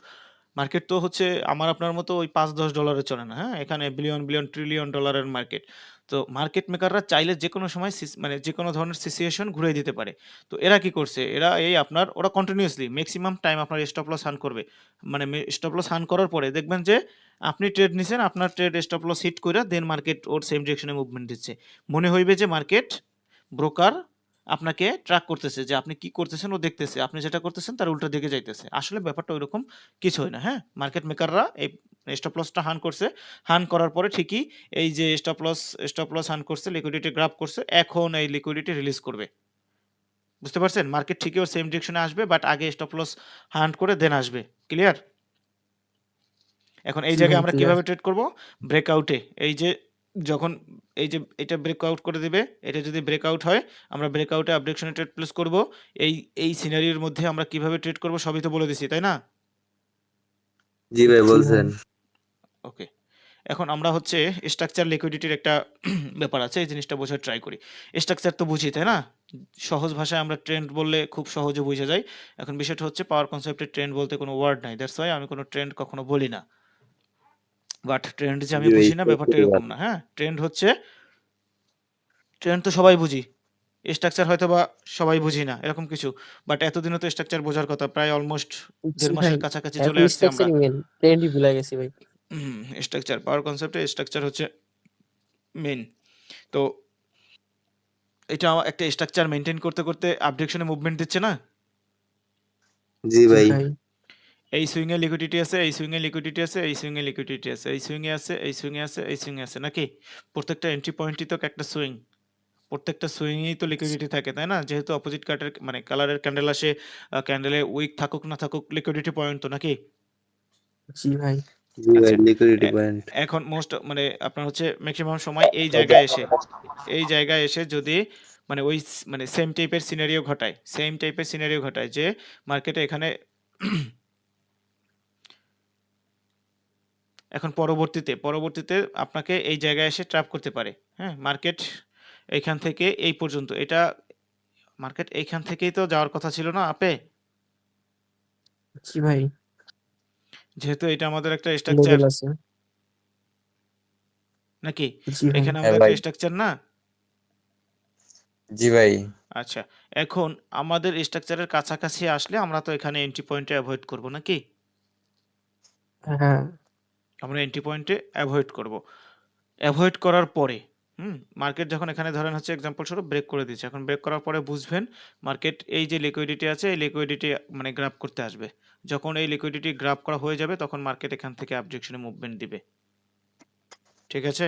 মার্কেট তো হচ্ছে আমার আপনার মতো ওই $5-10 চলে না, হ্যাঁ? এখানে বিলিয়ন, বিলিয়ন, ট্রিলিয়ন ডলারের মার্কেট। তো মার্কেট মেকাররা চাইলে যেকোনো সময় মানে যেকোনো ধরনের সিচুয়েশন ঘুরিয়ে দিতে পারে। তো এরা কি করছে? এরা এই ওরা কন্টিনিউয়াসলি মেক্সিমাম টাইম আপনার স্টপ লস হান্ট করবে। মানে স্টপ লস হান্ট করার পরে দেখবেন যে আপনি ট্রেড নিছেন, আপনার ট্রেড স্টপ লস হিট কইরা দেন মার্কেট ওর সেম ডিরেকশনে মুভমেন্ট দিচ্ছে। মনে হইবে যে মার্কেট ব্রোকার আপনাকে ট্র্যাক করতেছে, যে আপনি কি করতেছেন ও দেখতেছে। আপনি যেটা করতেছেন তার উল্টা দিকে যাইতেছে। আসলে ব্যাপারটা ঐরকম কিছুই না, হ্যাঁ? মার্কেট মেকাররা এই স্টপ লসটা হান করছে। হান করার পরে ঠিকই এই যে স্টপ লস হান করছে, লিকুইডিটি গ্রাব করছে। এখন এই লিকুইডিটি রিলিজ করবে। বুঝতে পারছেন? মার্কেট ঠিকই ওর সেম ডিরেকশনে আসবে, বাট আগে স্টপ লস হান্ট করে দেন আসবে। ক্লিয়ার? এখন এই জি জায়গায় ভাই আমরা ক্লিয়ার। কিভাবে ট্রেড করব? ব্রেকআউটে এই যে যখন এই যে এটা ব্রেকআউট করে দিবে, এটা যদি ব্রেকআউট হয় আমরা ব্রেকআউটে আপডেশনে ট্রেড প্লেস করব। এই সিনারিওর মধ্যে আমরা কিভাবে ট্রেড করব সবই তো বলে দিছি, তাই না? জি ভাই জি ভাই। বলছেন। ওকে। এখন আমরা হচ্ছে স্ট্রাকচার লিকুইডিটির একটা ব্যাপার আছে, এই জিনিসটা বোঝার ট্রাই করি। স্ট্রাকচার তো বুঝি, তাই না? সহজ ভাষায় আমরা ট্রেন্ড বললে খুব সহজে বুঝা যায়। এখন বিষয়টা হচ্ছে পাওয়ার কনসেপ্টে ট্রেন্ড বলতে কোনো ওয়ার্ড নাই। দ্যাটস ওয়াই আমি কোনো ট্রেন্ড কখনো বলি না। বাট ট্রেন্ড যে জি আমি ভাই বুঝি না ব্যাপারটা এরকম না, হ্যাঁ? ট্রেন্ড তো সবাই বুঝি। স্ট্রাকচার হয়তোবা সবাই বুঝি না, এরকম কিছু। বাট এতদিনও তো স্ট্রাকচার বোঝার কথা। প্রায় অলমোস্ট জি 1.5 ভাই, মাসের কাছাকাছি চলে এখন আসছি আমরা। স্ট্রাকচারই মেন, ট্রেন্ডই ভুলে গেছি ভাই। স্ট্রাকচার, পাওয়ার কনসেপ্টে স্ট্রাকচার হচ্ছে মেইন। তো এটা একটা স্ট্রাকচার মেইনটেইন করতে, করতে আপডেশনে মুভমেন্ট দিচ্ছে না? জি জি ভাই। ভাই। এই সুইং এ লিকুইডিটি আছে, এই সুইং এ লিকুইডিটি আছে, এই সুইং এ লিকুইডিটি আছে, এই সুইং এ আছে, এই সুইং এ আছে, এই সুইং এ আছে, নাকি? প্রত্যেকটা এন্ট্রি পয়েন্টই তো একটা সুইং। প্রত্যেকটা সুইংয়েই তো লিকুইডিটি থাকে, তাই না? যেহেতু অপোজিট মানে কালারের ক্যান্ডেল আসে, ক্যান্ডেলে উইক থাকুক না থাকুক লিকুইডিটি পয়েন্ট তো, নাকি? জি ভাই। জি ভাই আচ্ছা। লিকুইডিটি এ পয়েন্ট। এখন মানে আপনার হচ্ছে মেক্সিমাম সময় এই জায়গায় এসে যদি মানে মানে সেম টাইপের সিনারিও ঘটায় যে মার্কেটে এখানে এখন পরবর্তীতে আপনাকে এই জায়গায় এসে ট্র্যাপ করতে পারে, হ্যাঁ? মার্কেট এইখান থেকে এই পর্যন্ত, মার্কেট এইখান থেকেই তো যাওয়ার কথা ছিল না আপে? জি ভাই। যেহেতু এটা আমাদের একটা স্ট্রাকচার, লেভেল আছে। নাকি? জি ভাই। এখানে হ্যাঁ আমাদের ভাই। একটা স্ট্রাকচার না? জি ভাই। আচ্ছা। এখন আমাদের স্ট্রাকচারের কাছাকাছি আসলে আমরা তো এখানে এন্ট্রি পয়েন্টে অ্যাভয়েড করব, নাকি? হ্যাঁ। আমরা এন্ট্রি পয়েন্টে অ্যাভয়েড করব। অ্যাভয়েড করার পরে মার্কেট যখন এখানে ধরেন হচ্ছে এক্সাম্পল স্বরূপ ব্রেক করে দিচ্ছে। এখন ব্রেক করার পরে বুঝবেন মার্কেট এই যে লিকুইডিটি আছে, এই লিকুইডিটি মানে গ্র্যাব করতে আসবে। যখন এই লিকুইডিটি গ্র্যাব করা হয়ে যাবে তখন মার্কেট এখান থেকে আপ ডিরেকশনে মুভমেন্ট দিবে। ঠিক আছে?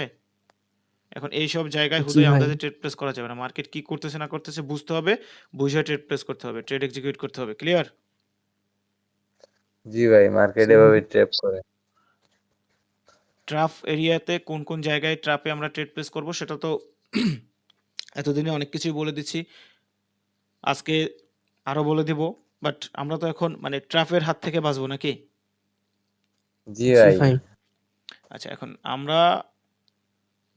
এখন এইসব জায়গায় জি হুদয় ভাই। আন্দাজে ট্রেড প্লেস করা যাবে না। মার্কেট কি করতেছে না করতেছে বুঝতে হবে, বুঝে ট্রেড প্লেস করতে হবে, ট্রেড এক্সিকিউট করতে হবে। ক্লিয়ার? জি ভাই মার্কেট জি ভাই। এভাবে ট্র্যাপ করে। ট্রাফ এরিয়াতে কোন কোন জায়গায় ট্রাপে আমরা ট্রেড প্লেস করব সেটা তো এতদিনে অনেক কিছুই বলে দিচ্ছি। আজকে আরো বলে দিব। বাট আমরা তো এখন মানে ট্রাফের হাত থেকে বাঁচবো, নাকি? জি জি ভাই। ভাই। আচ্ছা, এখন আমরা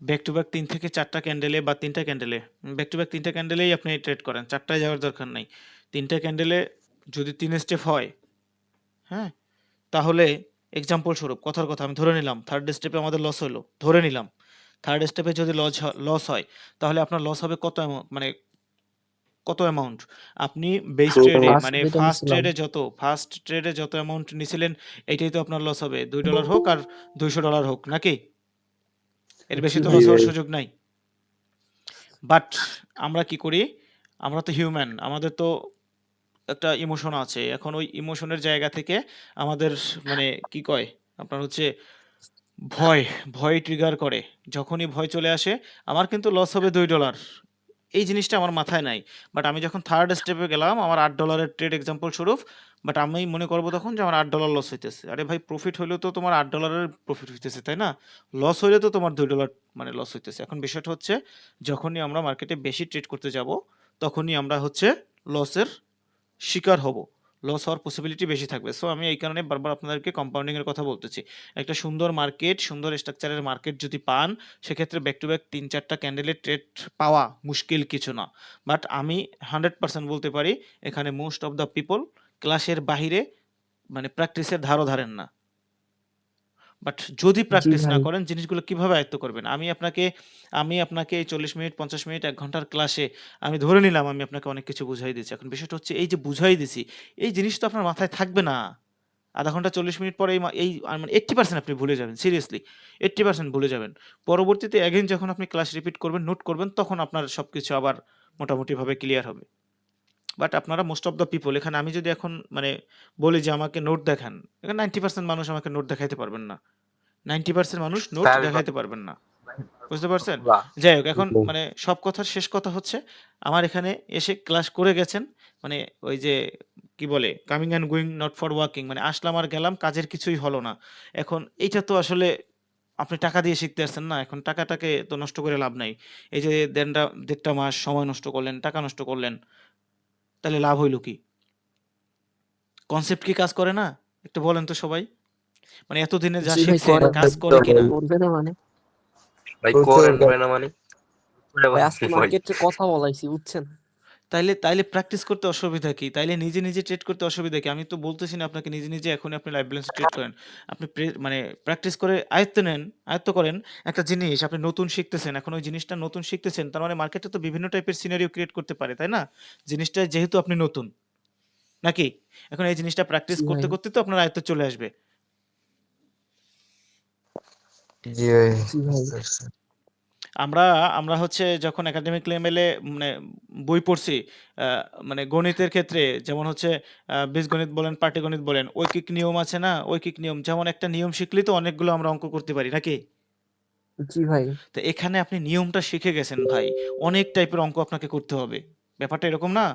ব্যাক টু ব্যাক 3 থেকে 4টা ক্যান্ডেলে বা 3টা ক্যান্ডেলে ব্যাক টু ব্যাক 3টা ক্যান্ডেলেই আপনি ট্রেড করেন। 4টায় যাওয়ার দরকার নাই। 3টা ক্যান্ডেলে যদি 3 স্টেপ হয়, হ্যাঁ? তাহলে এক্সাম্পল স্বরূপ কথার কথা আমি ধরে নিলাম 3rd স্টেপে আমাদের লস হলো। ধরে নিলাম। 3rd স্টেপে যদি লস হয় তাহলে আপনার লস হবে মানে কত অ্যামাউন্ট? আপনি বেস ট্রেডে ফার্স্ট মানে যেটা নিছিলাম। ফার্স্ট ট্রেডে যত অ্যামাউন্ট নিছিলেন এইটাই তো আপনার লস হবে। $2 হোক আর $200 হোক, নাকি? এর বেশি জি তো ভাই। জি লস হওয়ার ভাই। সুযোগ নাই। বাট আমরা কি করি? আমরা তো হিউম্যান। আমাদের তো একটা ইমোশন আছে। এখন ওই ইমোশনের জায়গা থেকে আমাদের মানে কি কয়? আপনার হচ্ছে ভয় ট্রিগার করে। যখনই ভয় চলে আসে, আমার কিন্তু লস হবে $2। এই জিনিসটা আমার মাথায় নাই। বাট আমি যখন 3rd স্টেপে গেলাম, আমার $8 এর ট্রেড এক্সাম্পল স্বরূপ। বাট আমি মনে করব তখন যে আমার $8 লস হইতেছে। আরে ভাই, প্রফিট হইলেও তো তোমার $8 এর প্রফিট হইতেছে, তাই না? লস হইলে তো তোমার $2 মানে লস হইতেছে। এখন বিষয়টা হচ্ছে যখনই আমরা মার্কেটে বেশি ট্রেড করতে যাব, তখনই আমরা হচ্ছে লসের শিকার হব। লস হওয়ার পসিবিলিটি বেশি থাকবে। সো আমি এই কারণে বারবার আপনাদেরকে কম্পাউন্ডিং এর কথা বলতেছি। একটা সুন্দর মার্কেট, সুন্দর স্ট্রাকচারের মার্কেট যদি পান, সেক্ষেত্রে ব্যাক টু ব্যাক 3-4টা ক্যান্ডেলের ট্রেড পাওয়া মুশকিল কিছু না। বাট আমি 100% বলতে পারি এখানে মোস্ট অফ দ্য পিপল ক্লাসের বাহিরে মানে প্র্যাকটিসের ধারও ধারেন না। বাট যদি জি প্র্যাকটিস না ভাই করেন জিনিসগুলো কিভাবে আয়ত্ত করবেন? আমি আপনাকে এই 40 মিনিট 50 মিনিট 1 ঘন্টার ক্লাসে আমি ধরে নিলাম আমি আপনাকে অনেক কিছু বুঝাই দিয়েছি। এখন বিষয়টা হচ্ছে এই যে বুঝাই দিছি, এই জিনিস তো আপনার মাথায় থাকবে না। আধা ঘন্টা 40 মিনিট পরে এই মানে 80% আপনি ভুলে যাবেন। সিরিয়াসলি 80% ভুলে যাবেন। পরবর্তীতে এগেইন যখন আপনি ক্লাস রিপিট করবেন, নোট করবেন তখন আপনার সবকিছু আবার মোটামুটিভাবে ক্লিয়ার হবে। বাট আপনারা মোস্ট অফ দ্য পিপল এখানে আমি যদি এখন মানে বলি যে আমাকে নোট দেখান, এখানে 90% মানুষ আমাকে নোট দেখাইতে পারবেন না। 90% মানুষ নোট স্যার দেখাইতে পারবেন না। বুঝতে পারছেন? বাহ যাই হোক এখন জি মানে সব কথার শেষ কথা হচ্ছে আমার এখানে এসে ক্লাস করে গেছেন। মানে ওই যে কি বলে coming and going not for working মানে আসলাম আর গেলাম কাজের কিছুই হলো না। এখন এইটা তো আসলে আপনি টাকা দিয়ে শিখতে আসছেন না। এখন টাকাটাকে তো নষ্ট করে লাভ নাই। এই যে ১.৫টা মাস সময় নষ্ট করলেন, টাকা নষ্ট করলেন। তাহলে লাভ হইল কি? কনসেপ্ট কি কাজ করে না? একটু বলেন তো সবাই। মানে এতদিনে যা জি ভাই শিখছেন করে কাজ ভাই করে কিনা? করবে না মানে ভাই প্রচুর করে না মানে করে ভাই ভাই আজকে ভাই মার্কেটে কথা বলাইছি বুঝছেন তাইলে প্র্যাকটিস করতে অসুবিধা কি? তাইলে নিজে ট্রেড করতে অসুবিধা কি? আমি তো বলতেছি না আপনাকে নিজে এখনই আপনি লাইভ ব্যালেন্স ট্রেড করেন। আপনি মানে প্র্যাকটিস করে আয়ত্ত করেন একটা জিনিস আপনি নতুন শিখতেছেন। এখন ওই জিনিসটা নতুন শিখতেছেন তার মানে মার্কেটে তো বিভিন্ন টাইপের সিনারিও ক্রিয়েট করতে পারে, তাই না? জিনিসটা যেহেতু আপনি নতুন, নাকি? এখন এই জিনিসটা প্র্যাকটিস জি ভাই করতে তো আপনার আয়ত্তে চলে আসবে। জি ভাই জি ভাই আমরা আমরা হচ্ছে যখন একাডেমিক লেভেলে মানে বই পড়ছি আ মানে গণিতের ক্ষেত্রে যেমন হচ্ছে বীজগণিত বলেন, পাটিগণিত বলেন, ঐকিক নিয়ম আছে না? ঐকিক নিয়ম যেমন একটা নিয়ম শিখলেই তো অনেকগুলো আমরা অঙ্ক করতে পারি, নাকি? জি ভাই তো এখানে আপনি নিয়মটা শিখে গেছেন ভাই। অনেক টাইপের অঙ্ক আপনাকে করতে হবে। ব্যাপারটা এরকম না?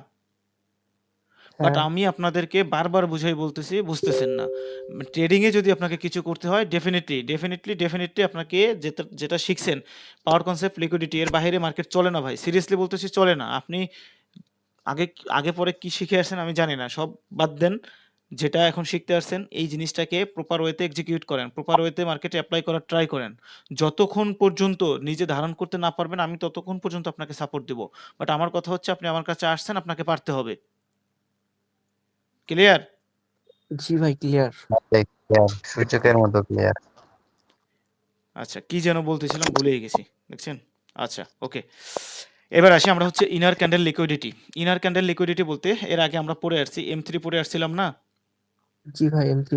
বাট হ্যাঁ আমি আপনাদেরকে বারবার বুঝাই বলতেছি, বুঝতেছেন না। ট্রেডিং এ যদি আপনাকে কিছু করতে হয় ডেফিনিটলি আপনাকে যেটা শিখছেন পাওয়ার কনসেপ্ট, লিকুইডিটি এর বাহিরে মার্কেট চলে না ভাই। সিরিয়াসলি বলতেছি চলে না। আপনি আগে আগে পরে কি শিখে আসছেন আমি জানি না। সব বাদ দেন। যেটা এখন শিখতে আসছেন এই জিনিসটাকে প্রপার ওয়েতে এক্সিকিউট করেন। প্রপার ওয়েতে মার্কেটে এপ্লাই করার ট্রাই করেন। যতক্ষণ পর্যন্ত নিজে ধারণ করতে না পারবেন আমি ততক্ষণ পর্যন্ত আপনাকে সাপোর্ট দিব। বাট আমার কথা হচ্ছে আপনি আমার কাছে আসছেন আপনাকে পারতে হবে। ক্লিয়ার? জি ভাই ক্লিয়ার ক্লিয়ার সূচকের মতো ক্লিয়ার। আচ্ছা, কি যেন বলতেছিলাম ভুলেই গেছি। দেখছেন? আচ্ছা, ওকে। এবার আসি আমরা হচ্ছে inner candle liquidity. Inner candle liquidity বলতে এর আগে আমরা পড়ে আসছি M3 পড়ে আসছিলাম না? জি ভাই M3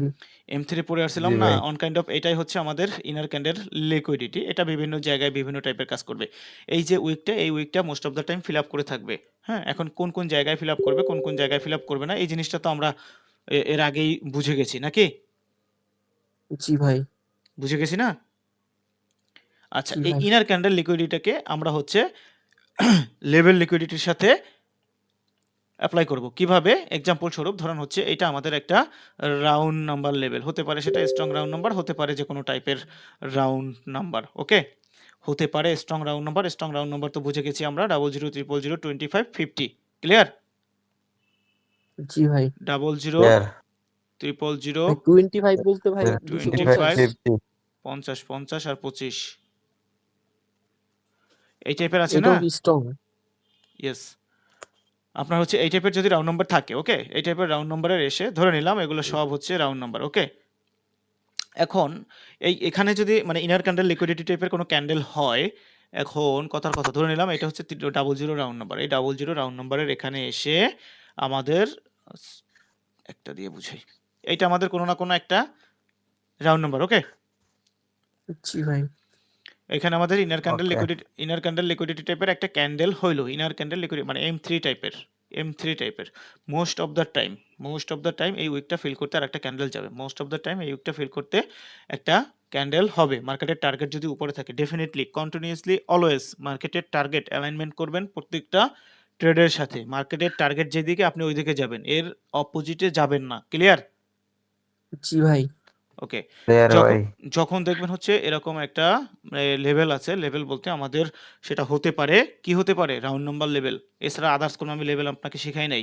M3 পড়ে আসছিলাম জি না? ভাই অন কাইন্ড অফ এটাই হচ্ছে আমাদের ইনার ক্যান্ডেল লিকুইডিটি। এটা বিভিন্ন জায়গায় বিভিন্ন টাইপের কাজ করবে। এই যে এই উইকটা most of the time fill up করে থাকবে। হ্যাঁ? এখন কোন জায়গায় ফিল আপ করবে, কোন জায়গায় ফিল আপ করবে না এই জিনিসটা তো আমরা এর আগেই বুঝে গেছি, নাকি? জি ভাই বুঝে গেছি না? আচ্ছা, জি এই ভাই ইনার ক্যান্ডেল লিকুইডিটিটাকে আমরা হচ্ছে লেভেল লিকুইডিটির সাথে এপ্লাই করব। কিভাবে? এক্সাম্পল স্বরূপ ধরেন হচ্ছে এটা আমাদের একটা রাউন্ড নাম্বার লেভেল। হতে পারে সেটা স্ট্রং রাউন্ড নাম্বার, হতে পারে যেকোনো টাইপের রাউন্ড নাম্বার। ওকে? হতে পারে strong round number. Strong round number তো বুঝে গেছি আমরা 00, 000, 25, 50 ক্লিয়ার? জি ভাই 00, ক্লিয়ার 000, ভাই 25 বলতে ভাই 25 25, 250 50 50, 50 আর 25 এই টাইপের আছে না? এটাও কি স্ট্রং ইয়েস। আপনার হচ্ছে এই টাইপের যদি রাউন্ড নাম্বার থাকে, ওকে? এই টাইপের রাউন্ড নাম্বারের এসে ধরে নিলাম এগুলো সব হচ্ছে রাউন্ড নাম্বার, ওকে? এখন এখানে যদি মানে ইনার ক্যান্ডেল লিকুইডিটি টাইপের কোনো ক্যান্ডেল হয়, এখন কথার কথা ধরে নিলাম এটা হচ্ছে 00 রাউন্ড নাম্বার। এই 00 রাউন্ড নাম্বারের এখানে এসে আমাদের স একটা দিয়ে বুঝাই। এইটা আমাদের কোনো না কোনো একটা রাউন্ড নাম্বার, ওকে? জি ভাই এখানে আমাদের ওকে ইনার ক্যান্ডেল লিকুইডিটি টাইপের একটা ক্যান্ডেল হইলো। ইনার ক্যান্ডেল লিকুইডিটি মানে M3 টাইপের। মোস্ট অফ দ্য টাইম এই উইকটা ফিল করতে আরেকটা ক্যান্ডেল যাবে। মোস্ট অফ দ্য টাইম এই উইকটা ফিল করতে একটা ক্যান্ডেল হবে। মার্কেটের টার্গেট যদি উপরে থাকে ডেফিনিটলি কন্টিনিউয়াসলি অলওয়েজ মার্কেটের টার্গেট অ্যালাইনমেন্ট করবেন প্রত্যেকটা ট্রেডের সাথে। মার্কেটের টার্গেট যেদিকে আপনি ওইদিকে যাবেন। এর অপোজিটে যাবেন না। ক্লিয়ার? জি ভাই ওকে। ক্লিয়ার যখন ভাই যখন দেখবেন হচ্ছে এরকম একটা লেভেল আছে, লেভেল বলতে আমাদের সেটা হতে পারে, কি হতে পারে? Round number level. এছাড়া আদার্স কোনো আমি লেভেল আপনাকে শিখাই নাই।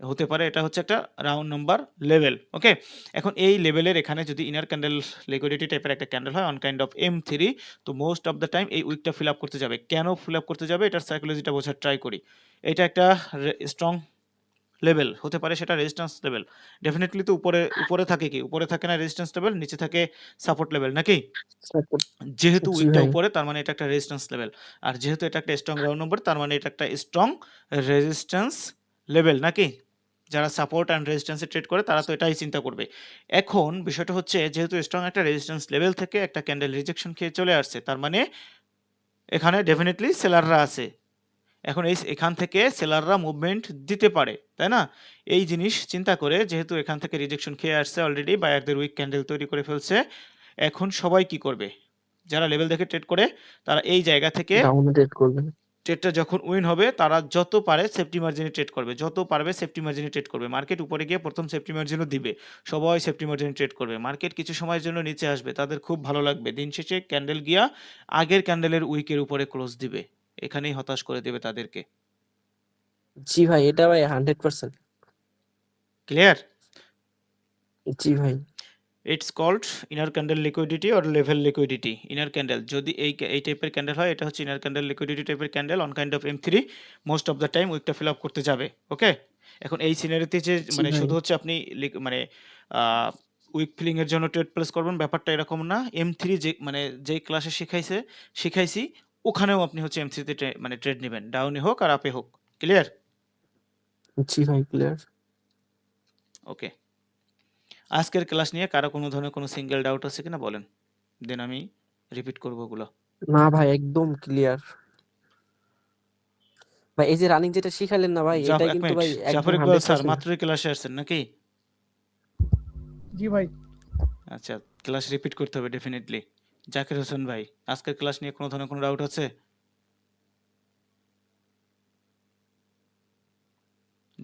হতে পারে এটা হচ্ছে একটা রাউন্ড নাম্বার লেভেল। ওকে? এখন এই লেভেলের এখানে যদি ইনার ক্যান্ডেল লিকুইডিটি টাইপের একটা ক্যান্ডেল হয় অন কাইন্ড অফ M3 তো মোস্ট অফ দ্য টাইম এই উইকটা ফিল আপ করতে যাবে। কেন ফিল আপ করতে যাবে? এটার সাইকোলজিটা বোঝার ট্রাই করি। এটা একটা স্ট্রং লেভেল, হতে পারে সেটা রেজিস্ট্যান্স লেভেল। ডেফিনিটলি তো উপরে থাকে কি? উপরে থাকে না রেজিস্ট্যান্স লেভেল, নিচে থাকে সাপোর্ট লেভেল নাকি? সাপোর্ট। যেহেতু জি উইকটা ভাই। উপরে তার মানে এটা একটা রেজিস্ট্যান্স লেভেল। আর যেহেতু এটা একটা স্ট্রং গ্রাউন্ড নম্বর তার মানে এটা একটা স্ট্রং রেজিস্ট্যান্স লেভেল নাকি? যারা সাপোর্ট অ্যান্ড রেজিস্ট্যান্সে ট্রেড করে তারা তো এটাই চিন্তা করবে। এখন বিষয়টা হচ্ছে যেহেতু স্ট্রং একটা রেজিস্ট্যান্স লেভেল থেকে একটা ক্যান্ডেল রিজেকশন খেয়ে চলে আসছে, তার মানে এখানে ডেফিনিটলি সেলাররা আছে। এখন এখান থেকে সেলাররা মুভমেন্ট দিতে পারে, তাই না? এই জিনিস চিন্তা করে যেহেতু এখান থেকে রিজেকশন খেয়ে আসছে অলরেডি, বায়ারদের উইক ক্যান্ডেল তৈরি করে ফেলছে, এখন সবাই কি করবে? যারা লেভেল দেখে ট্রেড করে তারা এই জায়গা থেকে ডাউনে ট্রেড করবেন। ট্রেডটা যখন উইন হবে তারা যত পারে সেফটি মার্জিনে ট্রেড করবে, যত পারবে সেফটি মার্জিনে ট্রেড করবে। মার্কেট উপরে গিয়ে প্রথম সেফটি মার্জিনও দিবে, সবাই সেফটি মার্জিনে ট্রেড করবে। মার্কেট কিছু সময়ের জন্য নিচে আসবে, তাদের খুব ভালো লাগবে, দিন শেষে ক্যান্ডেল গিয়া আগের ক্যান্ডেলের উইকের উপরে ক্লোজ দিবে, এখানেই হতাশ করে দেবে তাদেরকে। জি ভাই, এটা ভাই 100%। ক্লিয়ার? জি ভাই। It's called inner candle liquidity or level liquidity. Inner candle যদি এই টাইপের ক্যান্ডেল হয়, এটা হচ্ছে ইনার ক্যান্ডেল লিকুইডিটি টাইপের candle on kind of M3, most of the time উইকটা ফিল আপ করতে যাবে। ওকে, এখন এই সিনারিতে যে জি মানে ভাই। শুধু হচ্ছে আপনি মানে উইক ফিলিং এর জন্য ট্রেড প্লেস করবেন ব্যাপারটা এরকম না। M3 যে মানে যেই ক্লাসে শিখাইছি ওখানেও আপনি হচ্ছে M3 তে মানে ট্রেড নেবেন, ডাউনে হোক আর আপে হোক। ক্লিয়ার? জি ভাই, ক্লিয়ার। ওকে, আজকের ক্লাস নিয়ে কারো কোনো ধরনের কোনো সিঙ্গেল ডাউট আছে কিনা বলেন, দেন আমি রিপিট করবো ওগুলো। না ভাই, একদম ক্লিয়ার। ভাই এই যে রানিং যেটা শিখালেন না ভাই, এটা এক কিন্তু মিনিট, ভাই একদম জাফর ইকবাল স্যার 100%। মাত্রই ক্লাসে আসছেন নাকি? জি ভাই। আচ্ছা, ক্লাস রিপিট করতে হবে ডেফিনেটলি। জাকির হোসেন ভাই, আজকের ক্লাস নিয়ে কোনো ধরনের কোনো ডাউট আছে?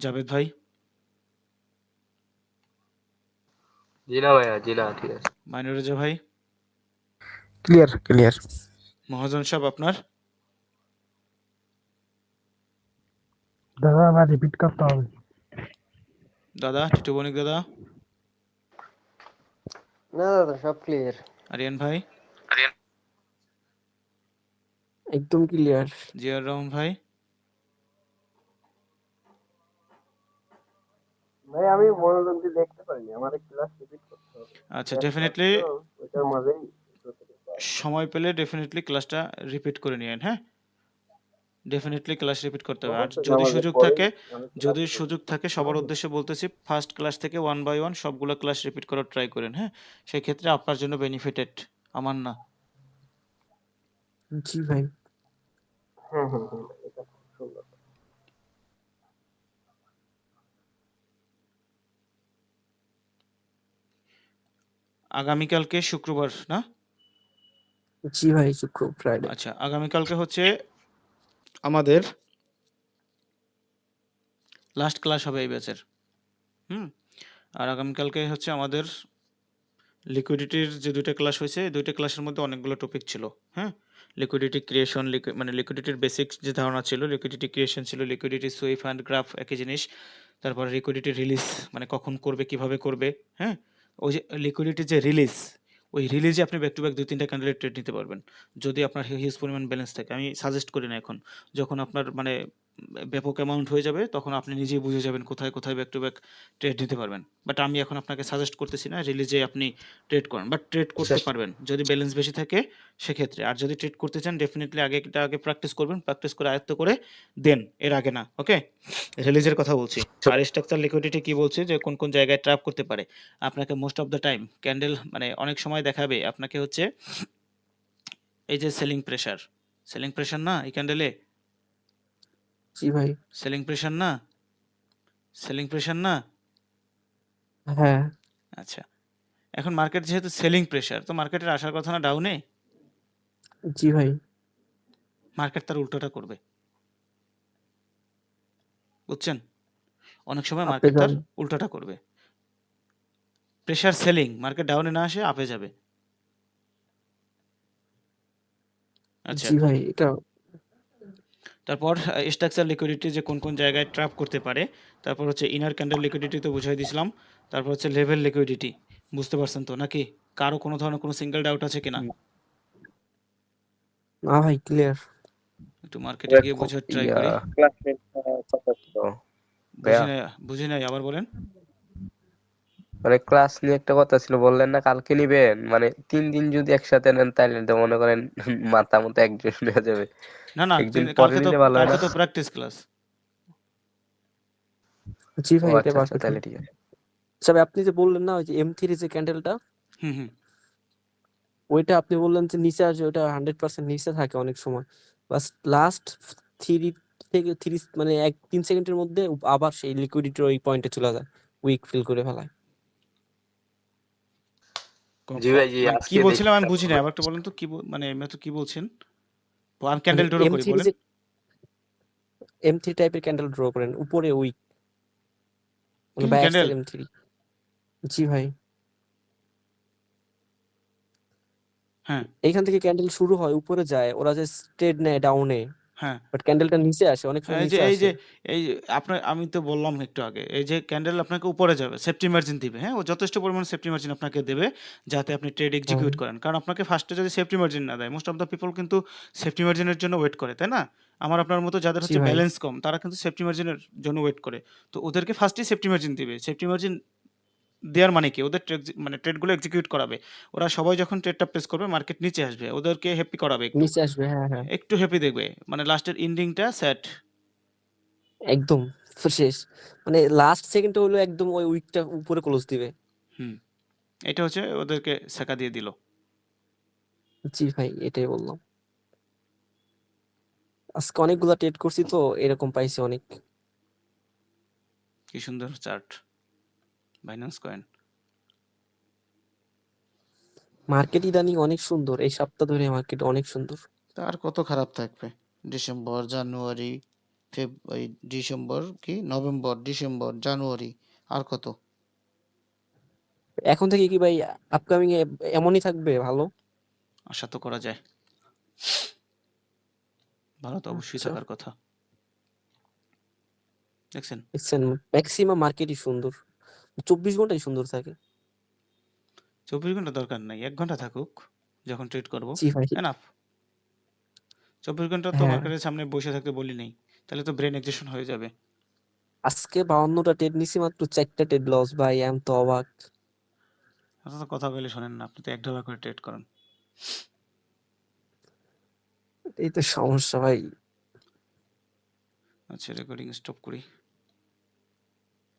জাভেদ ভাই? জি না ভাইয়া, জি না, ঠিক আছে। মাইনুর রেজা ভাই? Clear clear. মহাজন সাহেব আপনার? দাদা আবার রিপিট করতে হবে। দাদা টিটু বণিক দাদা? না দাদা, সব ক্লিয়ার। আরিয়ান ভাই? একদম ক্লিয়ার। জিয়ার রহমান ভাই? ভাই আমি মনোযোগ দিয়ে দেখতে পারিনি, আমার ক্লাস রিপিট করতে হবে। আচ্ছা, ডেফিনেটলি ওইটার মাঝেই সময় পেলে ডেফিনেটলি ক্লাসটা রিপিট করে নিয়েন। হ্যাঁ, ডেফিনেটলি ক্লাস রিপিট করতে হবে। আর যদি সুযোগ থাকে সবার উদ্দেশ্যে বলতেছি, ফার্স্ট ক্লাস থেকে 1 বাই 1 সবগুলো ক্লাস রিপিট করার ট্রাই করেন। হ্যাঁ, সেই ক্ষেত্রে আপনার জন্য বেনিফিটেড, আমার না। জি ভাই। হ্যাঁ হ্যাঁ হ্যাঁ, এটা খুব সুন্দর। আগামীকালকে শুক্রবার না? জি ভাই, ফ্রাইডে। আচ্ছা, আগামীকালকে হচ্ছে আমাদের লাস্ট ক্লাস হবে এই ব্যাচের। আর আগামীকালকে হচ্ছে আমাদের লিকুইডিটির যে দুইটা ক্লাস হয়েছে, এই দুইটা ক্লাসের মধ্যে অনেকগুলো টপিক ছিল। হ্যাঁ, লিকুইডিটি ক্রিয়েশন, মানে লিকুইডিটির বেসিক্স যে ধারণা ছিল, লিকুইডিটি ক্রিয়েশন ছিল, লিকুইডিটি সুইপ অ্যান্ড গ্রাফ একই জিনিস। তারপর লিকুইডিটি রিলিজ মানে কখন করবে, কিভাবে করবে। হ্যাঁ, ওই যে লিকুইডিটি যে রিলিজ, ওই রিলিজে আপনি ব্যাক টু ব্যাক 2-3টা ক্যান্ডিডেট ট্রেড নিতে পারবেন যদি আপনার হিউজ পরিমাণ ব্যালেন্স থাকে। আমি সাজেস্ট করি না এখন, যখন আপনার মানে ব্যাপক অ্যামাউন্ট হয়ে যাবে তখন আপনি নিজেই বুঝে যাবেন কোথায় কোথায় ব্যাক টু ব্যাক ট্রেড নিতে পারবেন। বাট আমি এখন আপনাকে সাজেস্ট করতেছি না রিলিজে আপনি ট্রেড করেন, বাট ট্রেড করতে পারবেন যদি ব্যালেন্স বেশি থাকে সেক্ষেত্রে। আর যদি ট্রেড করতে চান ডেফিনেটলি আগে প্র্যাকটিস করবেন, প্র্যাকটিস করে আয়ত্ত করে দেন, এর আগে না। ওকে, রিলিজের কথা বলছি। আর স্ট্রাকচার লিকুইডিটি কি বলছে যে কোন কোন জায়গায় ট্র্যাপ করতে পারে আপনাকে। Most of the time candle মানে অনেক সময় দেখাবে আপনাকে হচ্ছে এই যে সেলিং প্রেশার না এই ক্যান্ডেলে? জি ভাই। সেলিং প্রেশার না? হ্যাঁ। আচ্ছা, এখন মার্কেট যেহেতু সেলিং প্রেশার, তো মার্কেটের আসার কথা না ডাউনে? জি ভাই। মার্কেট তার উল্টোটা করবে, বুঝছেন? অনেক সময় আপে মার্কেট তার যান। উল্টোটা করবে। প্রেশার সেলিং, মার্কেট ডাউনে না আসে আপে যাবে। আচ্ছা, জি ভাই, এটা তারপর স্ট্রাকচার লিকুইডিটি যে কোন কোন জায়গায় ট্র্যাপ করতে পারে, তারপর হচ্ছে ইনার ক্যান্ডেল লিকুইডিটি তো বুঝাই দিয়েছিলাম, তারপর হচ্ছে লেভেল লিকুইডিটি। বুঝতে পারছেন তো নাকি? কারো কোনো ধরনের কোনো সিঙ্গেল ডাউট আছে কিনা? না ভাই, ক্লিয়ার। একটু মার্কেটে গিয়ে বোঝার ট্রাই করি। ক্লাসমেট কথা ছিল। ভাইয়া বুঝি নাই আবার বলেন। মানে ক্লাস নিয়ে একটা কথা ছিল, বললেন না কালকে নিবেন, মানে 3 দিন যদি একসাথে নেন তাহলে তো মনে করেন মাথা মতো একজন হয়ে যাবে, না একদিন পরে নিলে ভালো হয় কালকে না? তো প্র্যাকটিস ক্লাস। জি ও ভাই, এটা আচ্ছা আচ্ছা, পাঠাতেন। তাহলে ঠিক আছে। তবে আপনি যে বললেন না ওই যে M3 যে ক্যান্ডেলটা, হুম হুম ওইটা আপনি বললেন যে নিচে আসে, ওটা 100% নিচে থাকে অনেক সময়, বাস লাস্ট 3 মানে 3 সেকেন্ডের মধ্যে আবার সেই লিকুইডিটির ওই পয়েন্টে চলে যায়, উইক ফিল করে ফেলায়। জি ভাই, জি মানে কি আজকে বলছিলাম আমি দেখছিলাম। বুঝি নাই, আবার একটু বলেন তো মানে তো কি বলছেন। আর ক্যান্ডেল ড্র করি M3 বলেন। যে M3 টাইপের ক্যান্ডেল ড্র করেন, উপরে উইক, মানে গ্রিন বায়ার্স ক্যান্ডেল। এর M3। জি ভাই, হ্যাঁ এইখান থেকে ক্যান্ডেল শুরু হয়, উপরে যায়, ওরা যে ট্রেড নেয় ডাউনে, হ্যাঁ বাট ক্যান্ডেলটা নিচে আসে, অনেক সময় এই যে নিচে এই আসে। যে এই যে আপনার, আমি তো বললাম একটু আগে, এই যে ক্যান্ডেল আপনাকে উপরে যাবে, সেফটি মার্জিন দিবে। হ্যাঁ, ও যথেষ্ট পরিমাণ সেফটি মার্জিন আপনাকে দেবে যাতে আপনি ট্রেড হ্যাঁ এক্সিকিউট করেন। কারণ আপনাকে ফার্স্টে যদি সেফটি মার্জিন না দেয়, মোস্ট অফ দ্য পিপল কিন্তু সেফটি মার্জিনের জন্য ওয়েট করে, তাই না? আমার আপনার মতো যাদের জি হচ্ছে ভাই, ব্যালেন্স কম, তারা কিন্তু সেফটি মার্জিনের জন্য ওয়েট করে। তো ওদেরকে ফার্স্টেই সেফটি মার্জিন দিবে। সেফটি মার্জিন দেওয়ার মানে কি, ওদের মানে ট্রেডগুলো এক্সিকিউট করাবে। ওরা সবাই যখন ট্রেডটা প্লেস করবে, মার্কেট নিচে আসবে, ওদেরকে হ্যাপি করাবে, একটু নিচে আসবে, হ্যাঁ হ্যাঁ, একটু হ্যাপি দেখবে, মানে লাস্টের এন্ডিংটা সেট। একদম শেষ, মানে লাস্ট সেকেন্ডটা হলো একদম ওই উইকটা উপরে ক্লোজ দিবে। হুম, এটা হচ্ছে ওদেরকে শেখা দিয়ে দিল। জি ভাই, এটাই বললাম। আজকে অনেকগুলা ট্রেড করছি তো এরকম পাইছি অনেক। কি সুন্দর চার্ট, বাইন্যান্স কয়েন। মার্কেট ইদানিং অনেক সুন্দর, এই সপ্তাহ ধরে মার্কেট অনেক সুন্দর। তার কত খারাপ থাকবে? ডিসেম্বর, জানুয়ারি, এই ডিসেম্বর কি নভেম্বর, ডিসেম্বর, জানুয়ারি, আর কত? এখন থেকে কি ভাই আপকামিং এমনই থাকবে ভালো? আশা তো করা যায়। ভালো তো অবশ্যই আচ্ছা, থাকার কথা। দেখছেন, দেখছেন, ম্যাক্সিমাম মার্কেটই সুন্দর, 24 ঘন্টাই সুন্দর থাকে। 24 ঘন্টা দরকার নাই, 1 ঘন্টা থাকুক যখন ট্রেড করবো, জি ভাই, এনাফ। 24 ঘন্টা তো হ্যাঁ, মার্কেটের সামনে বসে থাকতে বলি নেই, তাহলে তো ব্রেন এক্সেশন হয়ে যাবে। আজকে 52টা ট্রেড নিছি, মাত্র 4টা ট্রেড লস ভাই, আমি তো অবাক। আপনার তো কথা বলে শোনেন না, আপনি তো $1 করে ট্রেড করেন। এই তো সমস্যা ভাই। আচ্ছা, রেকর্ডিং স্টপ করি।